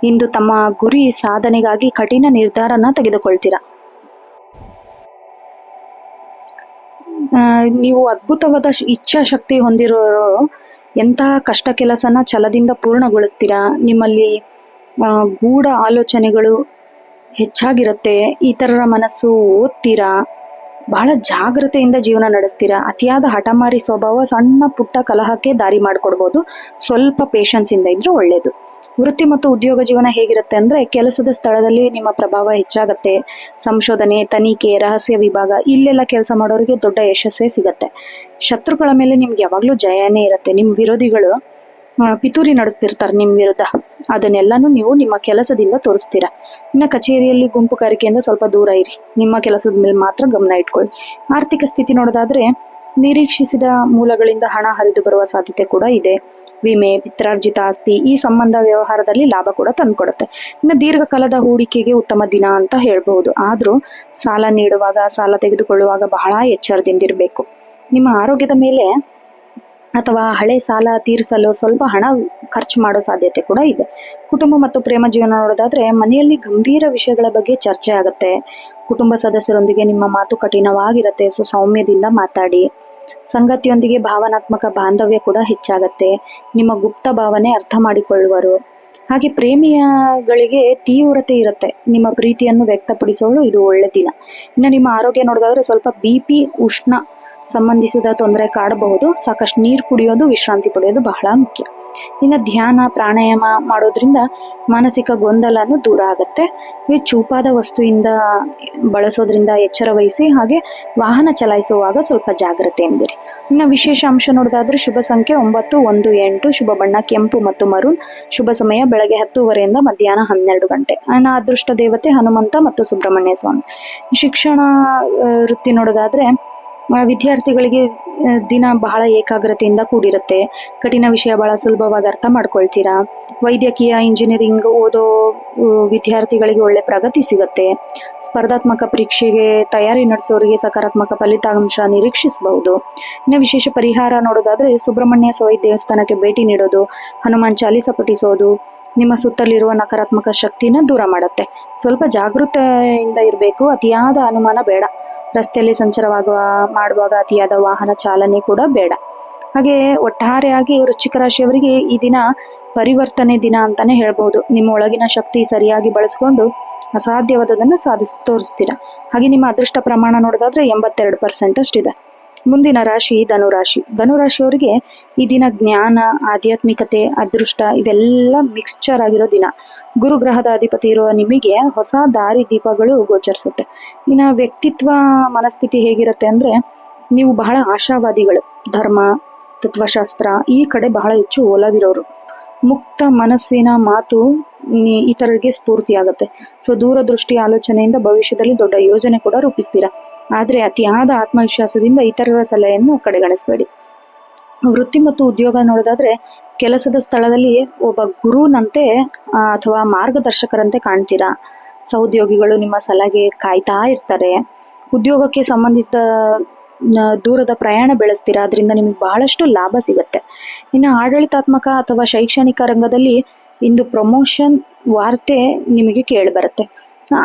ಇಂದು ತಮ್ಮ ಗುರಿ ಸಾಧನೆಗಾಗಿ ಕಠಿಣ ನಿರ್ಧಾರನ ತೆಗೆದುಕೊಳ್ತೀರಾ. ನೀವು ಅದ್ಭುತವಾದ ಇಚ್ಛಾಶಕ್ತಿ ಹೊಂದಿರೋರು ಎಂತಹ ಕಷ್ಟ ಕೆಲಸನ ಛಲದಿಂದ ಪೂರ್ಣಗೊಳಿಸ್ತೀರಾ. ನಿಮ್ಮಲ್ಲಿ ಗೂಢ ಆಲೋಚನೆಗಳು ಹೆಚ್ಚಾಗಿರುತ್ತೆ. ಇತರರ ಮನಸ್ಸು ಓದ್ತೀರಾ. ಬಹಳ ಜಾಗ್ರತೆಯಿಂದ ಜೀವನ ನಡೆಸ್ತೀರಾ. ಅತಿಯಾದ ಹಠಮಾರಿ ಸ್ವಭಾವ ಸಣ್ಣ ಪುಟ್ಟ ಕಲಹಕ್ಕೆ ದಾರಿ ಮಾಡಿಕೊಡ್ಬೋದು. ಸ್ವಲ್ಪ ಪೇಷನ್ಸ್ ಇಂದ ಇದ್ರೆ ಒಳ್ಳೇದು. ವೃತ್ತಿ ಮತ್ತು ಉದ್ಯೋಗ ಜೀವನ ಹೇಗಿರುತ್ತೆ ಅಂದ್ರೆ ಕೆಲಸದ ಸ್ಥಳದಲ್ಲಿ ನಿಮ್ಮ ಪ್ರಭಾವ ಹೆಚ್ಚಾಗತ್ತೆ. ಸಂಶೋಧನೆ, ತನಿಖೆ, ರಹಸ್ಯ ವಿಭಾಗ ಇಲ್ಲೆಲ್ಲ ಕೆಲಸ ಮಾಡೋರಿಗೆ ದೊಡ್ಡ ಯಶಸ್ಸೇ ಸಿಗತ್ತೆ. ಶತ್ರುಗಳ ಮೇಲೆ ನಿಮ್ಗೆ ಯಾವಾಗ್ಲೂ ಜಯನೇ ಇರುತ್ತೆ. ನಿಮ್ಮ ವಿರೋಧಿಗಳು ಪಿತೂರಿ ನಡೆಸ್ತಿರ್ತಾರೆ ನಿಮ್ಮ ವಿರುದ್ಧ. ಅದನ್ನೆಲ್ಲಾನು ನೀವು ನಿಮ್ಮ ಕೆಲಸದಿಂದ ತೋರಿಸ್ತೀರಾ. ಇನ್ನು ಕಚೇರಿಯಲ್ಲಿ ಗುಂಪುಗಾರಿಕೆಯಿಂದ ಸ್ವಲ್ಪ ದೂರ ಇರಿ. ನಿಮ್ಮ ಕೆಲಸದ ಮೇಲೆ ಮಾತ್ರ ಗಮನ ಇಟ್ಕೊಳ್ಳಿ. ಆರ್ಥಿಕ ಸ್ಥಿತಿ ನೋಡೋದಾದ್ರೆ ನಿರೀಕ್ಷಿಸಿದ ಮೂಲಗಳಿಂದ ಹಣ ಹರಿದು ಬರುವ ಸಾಧ್ಯತೆ ಕೂಡ ಇದೆ. ವಿಮೆ, ಪಿತ್ರಾರ್ಜಿತ ಆಸ್ತಿ ಈ ಸಂಬಂಧ ವ್ಯವಹಾರದಲ್ಲಿ ಲಾಭ ಕೂಡ ತಂದುಕೊಡುತ್ತೆ. ಇನ್ನು ದೀರ್ಘಕಾಲದ ಹೂಡಿಕೆಗೆ ಉತ್ತಮ ದಿನ ಅಂತ ಹೇಳ್ಬಹುದು. ಆದ್ರೂ ಸಾಲ ನೀಡುವಾಗ, ಸಾಲ ತೆಗೆದುಕೊಳ್ಳುವಾಗ ಬಹಳ ಎಚ್ಚರದಿಂದಿರಬೇಕು. ನಿಮ್ಮ ಆರೋಗ್ಯದ ಮೇಲೆ ಅಥವಾ ಹಳೆ ಸಾಲ ತೀರಿಸಲು ಸ್ವಲ್ಪ ಹಣ ಖರ್ಚು ಮಾಡೋ ಸಾಧ್ಯತೆ ಕೂಡ ಇದೆ. ಕುಟುಂಬ ಮತ್ತು ಪ್ರೇಮ ಜೀವನ ನೋಡೋದಾದ್ರೆ ಮನೆಯಲ್ಲಿ ಗಂಭೀರ ವಿಷಯಗಳ ಬಗ್ಗೆ ಚರ್ಚೆ ಆಗುತ್ತೆ. ಕುಟುಂಬ ಸದಸ್ಯರೊಂದಿಗೆ ನಿಮ್ಮ ಮಾತು ಕಠಿಣವಾಗಿರುತ್ತೆ. ಸೊ ಸೌಮ್ಯದಿಂದ ಮಾತಾಡಿ. ಸಂಗಾತಿಯೊಂದಿಗೆ ಭಾವನಾತ್ಮಕ ಬಾಂಧವ್ಯ ಕೂಡ ಹೆಚ್ಚಾಗತ್ತೆ. ನಿಮ್ಮ ಗುಪ್ತ ಭಾವನೆ ಅರ್ಥ ಮಾಡಿಕೊಳ್ಳುವರು. ಹಾಗೆ ಪ್ರೇಮಿಯಗಳಿಗೆ ತೀವ್ರತೆ ಇರುತ್ತೆ. ನಿಮ್ಮ ಪ್ರೀತಿಯನ್ನು ವ್ಯಕ್ತಪಡಿಸೋಳು ಇದು ಒಳ್ಳೆ ದಿನ. ಇನ್ನು ನಿಮ್ಮ ಆರೋಗ್ಯ ನೋಡೋದಾದ್ರೆ ಸ್ವಲ್ಪ BP, ಉಷ್ಣ ಸಂಬಂಧಿಸಿದ ತೊಂದರೆ ಕಾಡಬಹುದು. ಸಾಕಷ್ಟು ನೀರು ಕುಡಿಯೋದು, ವಿಶ್ರಾಂತಿ ಪಡೆಯೋದು ಬಹಳ ಮುಖ್ಯ. ಇನ್ನು ಧ್ಯಾನ ಪ್ರಾಣಾಯಾಮ ಮಾಡೋದ್ರಿಂದ ಮಾನಸಿಕ ಗೊಂದಲನೂ ದೂರ ಆಗುತ್ತೆ. ಈ ಚೂಪಾದ ವಸ್ತುವಿಂದ ಬಳಸೋದ್ರಿಂದ ಎಚ್ಚರ ವಹಿಸಿ, ಹಾಗೆ ವಾಹನ ಚಲಾಯಿಸುವಾಗ ಸ್ವಲ್ಪ ಜಾಗ್ರತೆಯಿಂದಿರಿ. ಇನ್ನು ವಿಶೇಷ ಅಂಶ ನೋಡೋದಾದ್ರೆ ಶುಭ ಸಂಖ್ಯೆ 9, 1, 8, ಶುಭ ಬಣ್ಣ ಕೆಂಪು ಮತ್ತು ಮರೂನ್, ಶುಭ ಸಮಯ ಬೆಳಗ್ಗೆ 10:30 ಮಧ್ಯಾಹ್ನ 12 ಗಂಟೆ. ಇನ್ನು ಅದೃಷ್ಟ ದೇವತೆ ಹನುಮಂತ ಮತ್ತು ಸುಬ್ರಹ್ಮಣ್ಯ ಸ್ವಾಮಿ. ಶಿಕ್ಷಣ ವೃತ್ತಿ ನೋಡೋದಾದ್ರೆ ವಿದ್ಯಾರ್ಥಿಗಳಿಗೆ ದಿನ ಬಹಳ ಏಕಾಗ್ರತೆಯಿಂದ ಕೂಡಿರುತ್ತೆ. ಕಠಿಣ ವಿಷಯ ಬಹಳ ಸುಲಭವಾಗಿ ಅರ್ಥ ಮಾಡ್ಕೊಳ್ತೀರಾ. ವೈದ್ಯಕೀಯ ಇಂಜಿನಿಯರಿಂಗ್ ಓದೋ ವಿದ್ಯಾರ್ಥಿಗಳಿಗೆ ಒಳ್ಳೆ ಪ್ರಗತಿ ಸಿಗುತ್ತೆ. ಸ್ಪರ್ಧಾತ್ಮಕ ಪರೀಕ್ಷೆಗೆ ತಯಾರಿ ನಡೆಸೋರಿಗೆ ಸಕಾರಾತ್ಮಕ ಫಲಿತಾಂಶ ನಿರೀಕ್ಷಿಸಬಹುದು. ಇನ್ನು ವಿಶೇಷ ಪರಿಹಾರ ನೋಡೋದಾದ್ರೆ ಸುಬ್ರಹ್ಮಣ್ಯ ಸ್ವಾಮಿ ದೇವಸ್ಥಾನಕ್ಕೆ ಭೇಟಿ ನೀಡೋದು, ಹನುಮಾನ್ ಚಾಲೀಸ ಪಠಿಸೋದು ನಿಮ್ಮ ಸುತ್ತಲಿರುವ ನಕಾರಾತ್ಮಕ ಶಕ್ತಿನ ದೂರ ಮಾಡುತ್ತೆ. ಸ್ವಲ್ಪ ಜಾಗೃತೆಯಿಂದ ಇರಬೇಕು, ಅತಿಯಾದ ಅನುಮಾನ ಬೇಡ. ರಸ್ತೆಯಲ್ಲಿ ಮಾಡುವಾಗ ಅತಿಯಾದ ವಾಹನ ಚಾಲನೆ ಕೂಡ ಬೇಡ. ಹಾಗೆ ಒಟ್ಟಾರೆಯಾಗಿ ವೃಶ್ಚಿಕ ರಾಶಿಯವರಿಗೆ ಈ ದಿನ ಪರಿವರ್ತನೆ ದಿನ ಅಂತಾನೆ ಹೇಳ್ಬೋದು. ನಿಮ್ಮ ಒಳಗಿನ ಶಕ್ತಿ ಸರಿಯಾಗಿ ಬಳಸ್ಕೊಂಡು ಅಸಾಧ್ಯವಾದದನ್ನು ತೋರಿಸ್ತೀರಾ. ಹಾಗೆ ನಿಮ್ಮ ಅದೃಷ್ಟ ಪ್ರಮಾಣ ನೋಡೋದಾದ್ರೆ 82% ಅಷ್ಟಿದೆ. ಮುಂದಿನ ರಾಶಿ ಧನುರಾಶಿ. ಧನುರಾಶಿಯವರಿಗೆ ಈ ದಿನ ಜ್ಞಾನ, ಆಧ್ಯಾತ್ಮಿಕತೆ, ಅದೃಷ್ಟ ಇವೆಲ್ಲ ಮಿಕ್ಸ್ಚರ್ ಆಗಿರೋ ದಿನ. ಗುರುಗ್ರಹದ ಅಧಿಪತಿ ಇರುವ ನಿಮಗೆ ಹೊಸ ದಾರಿ ದೀಪಗಳು ಗೋಚರಿಸುತ್ತೆ. ಇನ್ನು ವ್ಯಕ್ತಿತ್ವ ಮನಸ್ಥಿತಿ ಹೇಗಿರುತ್ತೆ ಅಂದ್ರೆ, ನೀವು ಬಹಳ ಆಶಾವಾದಿಗಳು, ಧರ್ಮ, ತತ್ವಶಾಸ್ತ್ರ ಈ ಕಡೆ ಬಹಳ ಹೆಚ್ಚು ಒಲವಿರೋರು. ಮುಕ್ತ ಮನಸ್ಸಿನ ಮಾತು ಇತರರಿಗೆ ಸ್ಫೂರ್ತಿಯಾಗುತ್ತೆ. ಸೊ ದೂರದೃಷ್ಟಿ ಆಲೋಚನೆಯಿಂದ ಭವಿಷ್ಯದಲ್ಲಿ ದೊಡ್ಡ ಯೋಜನೆ ಕೂಡ ರೂಪಿಸ್ತೀರಾ. ಆದರೆ ಅತಿಯಾದ ಆತ್ಮವಿಶ್ವಾಸದಿಂದ ಇತರರ ಸಲಹೆಯನ್ನು ಕಡೆಗಣಿಸಬೇಡಿ. ವೃತ್ತಿ ಮತ್ತು ಉದ್ಯೋಗ ನೋಡೋದಾದ್ರೆ ಕೆಲಸದ ಸ್ಥಳದಲ್ಲಿ ಒಬ್ಬ ಗುರುನಂತೆ ಅಥವಾ ಮಾರ್ಗದರ್ಶಕರಂತೆ ಕಾಣ್ತೀರಾ. ಸಹೋದ್ಯೋಗಿಗಳು ನಿಮ್ಮ ಸಲಹೆಗೆ ಕಾಯ್ತಾ ಇರ್ತಾರೆ. ಉದ್ಯೋಗಕ್ಕೆ ಸಂಬಂಧಿಸಿದ ದೂರದ ಪ್ರಯಾಣ ಬೆಳೆಸ್ತೀರಾ, ಅದರಿಂದ ನಿಮಗೆ ಬಹಳಷ್ಟು ಲಾಭ ಸಿಗುತ್ತೆ. ಇನ್ನು ಆಡಳಿತಾತ್ಮಕ ಅಥವಾ ಶೈಕ್ಷಣಿಕ ರಂಗದಲ್ಲಿ ಇಂದು ಪ್ರಮೋಷನ್ ವಾರ್ತೆ ನಿಮಗೆ ಕೇಳಿ ಬರುತ್ತೆ.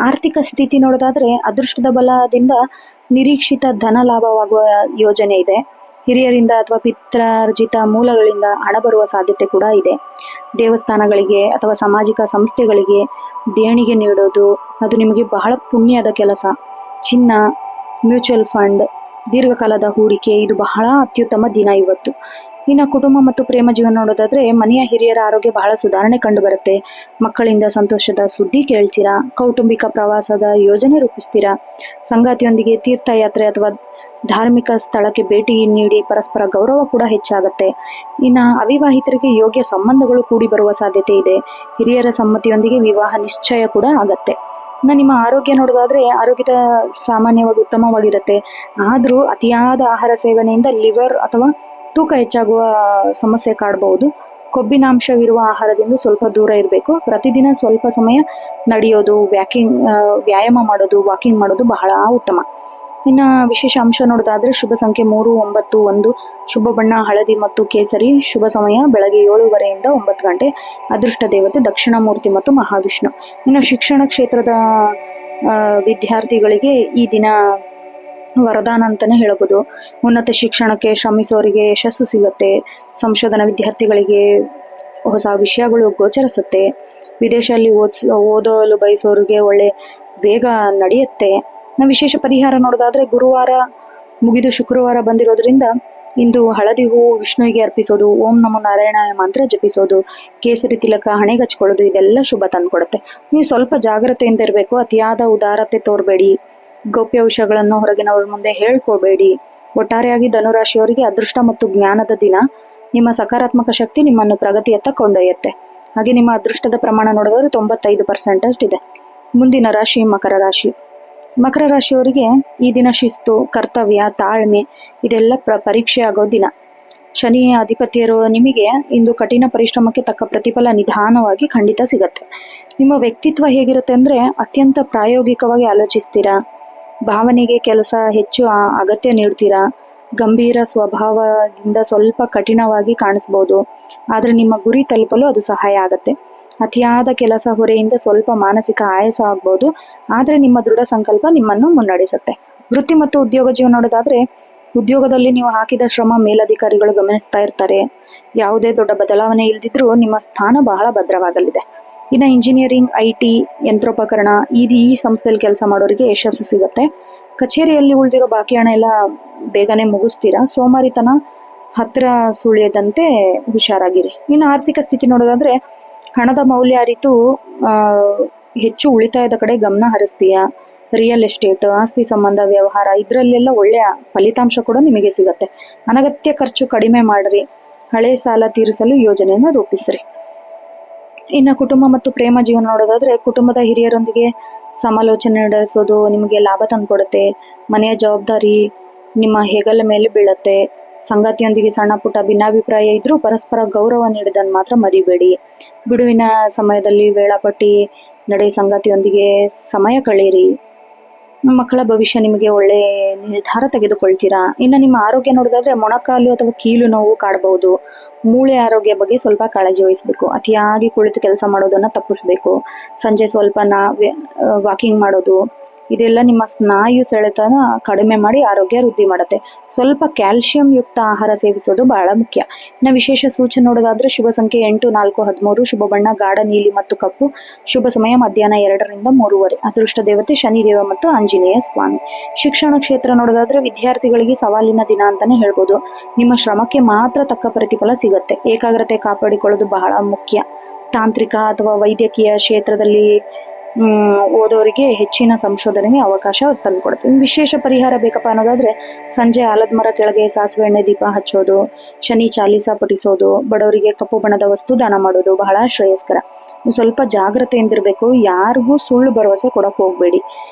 ಆರ್ಥಿಕ ಸ್ಥಿತಿ ನೋಡೋದಾದ್ರೆ ಅದೃಷ್ಟದ ಬಲದಿಂದ ನಿರೀಕ್ಷಿತ ಧನ ಲಾಭವಾಗುವ ಯೋಜನೆ ಇದೆ. ಹಿರಿಯರಿಂದ ಅಥವಾ ಪಿತ್ರಾರ್ಜಿತ ಮೂಲಗಳಿಂದ ಹಣ ಬರುವ ಸಾಧ್ಯತೆ ಕೂಡ ಇದೆ. ದೇವಸ್ಥಾನಗಳಿಗೆ ಅಥವಾ ಸಾಮಾಜಿಕ ಸಂಸ್ಥೆಗಳಿಗೆ ದೇಣಿಗೆ ನೀಡೋದು ಅದು ನಿಮಗೆ ಬಹಳ ಪುಣ್ಯದ ಕೆಲಸ. ಚಿನ್ನ, ಮ್ಯೂಚುವಲ್ ಫಂಡ್, ದೀರ್ಘಕಾಲದ ಹೂಡಿಕೆ ಇದು ಬಹಳ ಅತ್ಯುತ್ತಮ ದಿನ ಇವತ್ತು. ಇನ್ನು ಕುಟುಂಬ ಮತ್ತು ಪ್ರೇಮ ಜೀವನ ನೋಡೋದಾದ್ರೆ ಮನೆಯ ಹಿರಿಯರ ಆರೋಗ್ಯ ಬಹಳ ಸುಧಾರಣೆ ಕಂಡು ಬರುತ್ತೆ. ಮಕ್ಕಳಿಂದ ಸಂತೋಷದ ಸುದ್ದಿ ಕೇಳ್ತೀರಾ. ಕೌಟುಂಬಿಕ ಪ್ರವಾಸದ ಯೋಜನೆ ರೂಪಿಸ್ತೀರಾ. ಸಂಗಾತಿಯೊಂದಿಗೆ ತೀರ್ಥಯಾತ್ರೆ ಅಥವಾ ಧಾರ್ಮಿಕ ಸ್ಥಳಕ್ಕೆ ಭೇಟಿ ನೀಡಿ ಪರಸ್ಪರ ಗೌರವ ಕೂಡ ಹೆಚ್ಚಾಗುತ್ತೆ. ಇನ್ನು ಅವಿವಾಹಿತರಿಗೆ ಯೋಗ್ಯ ಸಂಬಂಧಗಳು ಕೂಡಿ ಬರುವ ಸಾಧ್ಯತೆ ಇದೆ. ಹಿರಿಯರ ಸಮ್ಮತಿಯೊಂದಿಗೆ ವಿವಾಹ ನಿಶ್ಚಯ ಕೂಡ ಆಗತ್ತೆ. ನಿಮ್ಮ ಆರೋಗ್ಯ ನೋಡೋದಾದ್ರೆ ಆರೋಗ್ಯದ ಸಾಮಾನ್ಯವಾಗಿ ಉತ್ತಮವಾಗಿರುತ್ತೆ. ಆದರೂ ಅತಿಯಾದ ಆಹಾರ ಸೇವನೆಯಿಂದ ಲಿವರ್ ಅಥವಾ ತೂಕ ಹೆಚ್ಚಾಗುವ ಸಮಸ್ಯೆ ಕಾಡಬಹುದು. ಕೊಬ್ಬಿನಾಂಶವಿರುವ ಆಹಾರದಿಂದ ಸ್ವಲ್ಪ ದೂರ ಇರಬೇಕು. ಪ್ರತಿದಿನ ಸ್ವಲ್ಪ ಸಮಯ ನಡೆಯೋದು, ವ್ಯಾಯಾಮ ಮಾಡೋದು, ವಾಕಿಂಗ್ ಮಾಡೋದು ಬಹಳ ಉತ್ತಮ. ಇನ್ನು ವಿಶೇಷ ಅಂಶ ನೋಡೋದಾದ್ರೆ ಶುಭ ಸಂಖ್ಯೆ 3, 9, 1, ಶುಭ ಬಣ್ಣ ಹಳದಿ ಮತ್ತು ಕೇಸರಿ, ಶುಭ ಸಮಯ ಬೆಳಗ್ಗೆ 7:30 9 ಗಂಟೆ. ಅದೃಷ್ಟ ದೇವತೆ ದಕ್ಷಿಣಾಮೂರ್ತಿ ಮತ್ತು ಮಹಾವಿಷ್ಣು. ಇನ್ನು ಶಿಕ್ಷಣ ಕ್ಷೇತ್ರದ ವಿದ್ಯಾರ್ಥಿಗಳಿಗೆ ಈ ದಿನ ವರದಾನ ಅಂತಾನೆ ಹೇಳಬಹುದು. ಉನ್ನತ ಶಿಕ್ಷಣಕ್ಕೆ ಶ್ರಮಿಸೋರಿಗೆ ಯಶಸ್ಸು ಸಿಗುತ್ತೆ. ಸಂಶೋಧನಾ ವಿದ್ಯಾರ್ಥಿಗಳಿಗೆ ಹೊಸ ವಿಷಯಗಳು ಗೋಚರಿಸುತ್ತೆ. ವಿದೇಶದಲ್ಲಿ ಓದಲು ಬಯಸೋರಿಗೆ ಒಳ್ಳೆ ಬೇಗ ನಡೆಯುತ್ತೆ. ವಿಶೇಷ ಪರಿಹಾರ ನೋಡೋದಾದ್ರೆ ಗುರುವಾರ ಮುಗಿದು ಶುಕ್ರವಾರ ಬಂದಿರೋದ್ರಿಂದ ಇಂದು ಹಳದಿ ಹೂವು ವಿಷ್ಣುವಿಗೆ ಅರ್ಪಿಸೋದು, ಓಂ ನಮೋ ನಾರಾಯಣಾಯ ಮಂತ್ರ ಜಪಿಸೋದು, ಕೇಸರಿ ತಿಲಕ ಹಣೆಗೆ ಹಚ್ಕೊಳ್ಳೋದು ಇದೆಲ್ಲ ಶುಭ ತಂದುಕೊಡುತ್ತೆ. ನೀವು ಸ್ವಲ್ಪ ಜಾಗ್ರತೆಯಿಂದ ಇರಬೇಕು. ಅತಿಯಾದ ಉದಾರತೆ ತೋರಬೇಡಿ. ಗೌಪ್ಯ ವಿಷಯಗಳನ್ನು ಹೊರಗಿನವರ ಮುಂದೆ ಹೇಳ್ಕೋಬೇಡಿ. ಒಟ್ಟಾರೆಯಾಗಿ ಧನುರಾಶಿಯವರಿಗೆ ಅದೃಷ್ಟ ಮತ್ತು ಜ್ಞಾನದ ದಿನ. ನಿಮ್ಮ ಸಕಾರಾತ್ಮಕ ಶಕ್ತಿ ನಿಮ್ಮನ್ನು ಪ್ರಗತಿಯತ್ತ ಕೊಂಡೊಯ್ಯುತ್ತೆ. ಹಾಗೆ ನಿಮ್ಮ ಅದೃಷ್ಟದ ಪ್ರಮಾಣ ನೋಡಿದ್ರೆ 95% ಅಷ್ಟಿದೆ. ಮುಂದಿನ ರಾಶಿ ಮಕರ ರಾಶಿ. ಮಕರ ರಾಶಿಯವರಿಗೆ ಈ ದಿನ ಶಿಸ್ತು, ಕರ್ತವ್ಯ, ತಾಳ್ಮೆ ಇದೆಲ್ಲ ಪರೀಕ್ಷೆ ಆಗೋ ದಿನ. ಶನಿ ಅಧಿಪತಿಯಿರುವ ನಿಮಗೆ ಇಂದು ಕಠಿಣ ಪರಿಶ್ರಮಕ್ಕೆ ತಕ್ಕ ಪ್ರತಿಫಲ ನಿಧಾನವಾಗಿ ಖಂಡಿತ ಸಿಗತ್ತೆ. ನಿಮ್ಮ ವ್ಯಕ್ತಿತ್ವ ಹೇಗಿರುತ್ತೆ ಅಂದ್ರೆ ಅತ್ಯಂತ ಪ್ರಾಯೋಗಿಕವಾಗಿ ಆಲೋಚಿಸ್ತೀರಾ. ಭಾವನೆಗೆ ಕೆಲಸ ಹೆಚ್ಚು ಅಗತ್ಯ ನೀಡ್ತೀರಾ. ಗಂಭೀರ ಸ್ವಭಾವದಿಂದ ಸ್ವಲ್ಪ ಕಠಿಣವಾಗಿ ಕಾಣಿಸ್ಬೋದು, ಆದರೆ ನಿಮ್ಮ ಗುರಿ ತಲುಪಲು ಅದು ಸಹಾಯ ಆಗುತ್ತೆ. ಅತಿಯಾದ ಕೆಲಸ ಹೊರೆಯಿಂದ ಸ್ವಲ್ಪ ಮಾನಸಿಕ ಆಯಾಸ ಆಗ್ಬೋದು, ಆದರೆ ನಿಮ್ಮ ದೃಢ ಸಂಕಲ್ಪ ನಿಮ್ಮನ್ನು ಮುನ್ನಡೆಸುತ್ತೆ. ವೃತ್ತಿ ಮತ್ತು ಉದ್ಯೋಗ ಜೀವನ ನೋಡೋದಾದ್ರೆ ಉದ್ಯೋಗದಲ್ಲಿ ನೀವು ಹಾಕಿದ ಶ್ರಮ ಮೇಲಧಿಕಾರಿಗಳು ಗಮನಿಸ್ತಾ ಇರ್ತಾರೆ. ಯಾವುದೇ ದೊಡ್ಡ ಬದಲಾವಣೆ ಇಲ್ದಿದ್ರೂ ನಿಮ್ಮ ಸ್ಥಾನ ಬಹಳ ಭದ್ರವಾಗಲಿದೆ. ಇನ್ನು ಇಂಜಿನಿಯರಿಂಗ್, IT, ಯಂತ್ರೋಪಕರಣ ಈ ಸಂಸ್ಥೆಯಲ್ಲಿ ಕೆಲಸ ಮಾಡೋರಿಗೆ ಯಶಸ್ಸು ಸಿಗುತ್ತೆ. ಕಚೇರಿಯಲ್ಲಿ ಉಳಿದಿರೋ ಬಾಕಿ ಹಣ ಎಲ್ಲ ಬೇಗನೆ ಮುಗಿಸ್ತೀರಾ. ಸೋಮಾರಿತನ ಹತ್ತಿರ ಸುಳಿಯದಂತೆ ಹುಷಾರಾಗಿರಿ. ಇನ್ನು ಆರ್ಥಿಕ ಸ್ಥಿತಿ ನೋಡೋದಾದ್ರೆ ಹಣದ ಮೌಲ್ಯ ಅರಿತು ಹೆಚ್ಚು ಉಳಿತಾಯದ ಕಡೆ ಗಮನ ಹರಿಸ್ತೀಯಾ. ರಿಯಲ್ ಎಸ್ಟೇಟ್, ಆಸ್ತಿ ಸಂಬಂಧ ವ್ಯವಹಾರ ಇದರಲ್ಲೆಲ್ಲ ಒಳ್ಳೆಯ ಫಲಿತಾಂಶ ಕೂಡ ನಿಮಗೆ ಸಿಗತ್ತೆ. ಅನಗತ್ಯ ಖರ್ಚು ಕಡಿಮೆ ಮಾಡ್ರಿ. ಹಳೆ ಸಾಲ ತೀರಿಸಲು ಯೋಜನೆಯನ್ನು ರೂಪಿಸ್ರಿ. ಇನ್ನು ಕುಟುಂಬ ಮತ್ತು ಪ್ರೇಮ ಜೀವನ ನೋಡೋದಾದ್ರೆ ಕುಟುಂಬದ ಹಿರಿಯರೊಂದಿಗೆ ಸಮಾಲೋಚನೆ ನಡೆಸೋದು ನಿಮಗೆ ಲಾಭ ತಂದುಕೊಡುತ್ತೆ. ಮನೆಯ ಜವಾಬ್ದಾರಿ ನಿಮ್ಮ ಹೆಗಲ ಮೇಲೆ ಬೀಳತ್ತೆ. ಸಂಗಾತಿಯೊಂದಿಗೆ ಸಣ್ಣ ಪುಟ್ಟ ಭಿನ್ನಾಭಿಪ್ರಾಯ ಇದ್ರೂ ಪರಸ್ಪರ ಗೌರವ ನೀಡೋದನ್ನು ಮಾತ್ರ ಮರಿಬೇಡಿ. ಬಿಡುವಿನ ಸಮಯದಲ್ಲಿ ವೇಳಾಪಟ್ಟಿ ನಡೆಯ ಸಂಗಾತಿಯೊಂದಿಗೆ ಸಮಯ ಕಳೀರಿ. ಮಕ್ಕಳ ಭವಿಷ್ಯ ನಿಮಗೆ ಒಳ್ಳೆ ನಿರ್ಧಾರ ತೆಗೆದುಕೊಳ್ತೀರಾ. ಇನ್ನು ನಿಮ್ಮ ಆರೋಗ್ಯ ನೋಡೋದಾದ್ರೆ ಮೊಣಕಾಲು ಅಥವಾ ಕೀಲು ನೋವು ಕಾಡಬಹುದು. ಮೂಳೆ ಆರೋಗ್ಯ ಬಗ್ಗೆ ಸ್ವಲ್ಪ ಕಾಳಜಿ ವಹಿಸಬೇಕು. ಅತಿಯಾಗಿ ಕುಳಿತು ಕೆಲಸ ಮಾಡೋದನ್ನ ತಪ್ಪಿಸ್ಬೇಕು. ಸಂಜೆ ಸ್ವಲ್ಪ ವಾಕಿಂಗ್ ಮಾಡೋದು ಇದೆಲ್ಲ ನಿಮ್ಮ ಸ್ನಾಯು ಸೆಳೆತನ ಕಡಿಮೆ ಮಾಡಿ ಆರೋಗ್ಯ ವೃದ್ಧಿ ಮಾಡುತ್ತೆ. ಸ್ವಲ್ಪ ಕ್ಯಾಲ್ಸಿಯಂ ಯುಕ್ತ ಆಹಾರ ಸೇವಿಸೋದು ಬಹಳ ಮುಖ್ಯ. ಇನ್ನು ವಿಶೇಷ ಸೂಚನೆ ನೋಡೋದಾದ್ರೆ ಶುಭ ಸಂಖ್ಯೆ 8, 4, 13. ಶುಭ ಬಣ್ಣ ಗಾಢ ನೀಲಿ ಮತ್ತು ಕಪ್ಪು. ಶುಭ ಸಮಯ ಮಧ್ಯಾಹ್ನ 2ರಿಂದ 3:30. ಅದೃಷ್ಟ ದೇವತೆ ಶನಿದೇವ ಮತ್ತು ಆಂಜನೇಯ ಸ್ವಾಮಿ. ಶಿಕ್ಷಣ ಕ್ಷೇತ್ರ ನೋಡೋದಾದ್ರೆ ವಿದ್ಯಾರ್ಥಿಗಳಿಗೆ ಸವಾಲಿನ ದಿನ ಅಂತಾನೆ ಹೇಳ್ಬೋದು. ನಿಮ್ಮ ಶ್ರಮಕ್ಕೆ ಮಾತ್ರ ತಕ್ಕ ಪ್ರತಿಫಲ ಸಿಗುತ್ತೆ. ಏಕಾಗ್ರತೆ ಕಾಪಾಡಿಕೊಳ್ಳೋದು ಬಹಳ ಮುಖ್ಯ. ತಾಂತ್ರಿಕ ಅಥವಾ ವೈದ್ಯಕೀಯ ಕ್ಷೇತ್ರದಲ್ಲಿ ಓದೋರಿಗೆ ಹೆಚ್ಚಿನ ಸಂಶೋಧನೆಗೆ ಅವಕಾಶ ತಂದುಕೊಡುತ್ತೆ. ವಿಶೇಷ ಪರಿಹಾರ ಬೇಕಪ್ಪ ಅನ್ನೋದಾದ್ರೆ ಸಂಜೆ ಆಲದ ಮರ ಕೆಳಗೆ ಸಾಸಿವೆ ಎಣ್ಣೆ ದೀಪ ಹಚ್ಚೋದು, ಶನಿ ಚಾಲೀಸ ಪಠಿಸೋದು, ಬಡವರಿಗೆ ಕಪ್ಪು ಬಣ್ಣದ ವಸ್ತು ದಾನ ಮಾಡೋದು ಬಹಳ ಶ್ರೇಯಸ್ಕರ. ಸ್ವಲ್ಪ ಜಾಗ್ರತೆಯಿಂದಿರಬೇಕು. ಯಾರಿಗೂ ಸುಳ್ಳು ಭರವಸೆ ಕೊಡಕ್ಕೆ ಹೋಗ್ಬೇಡಿ.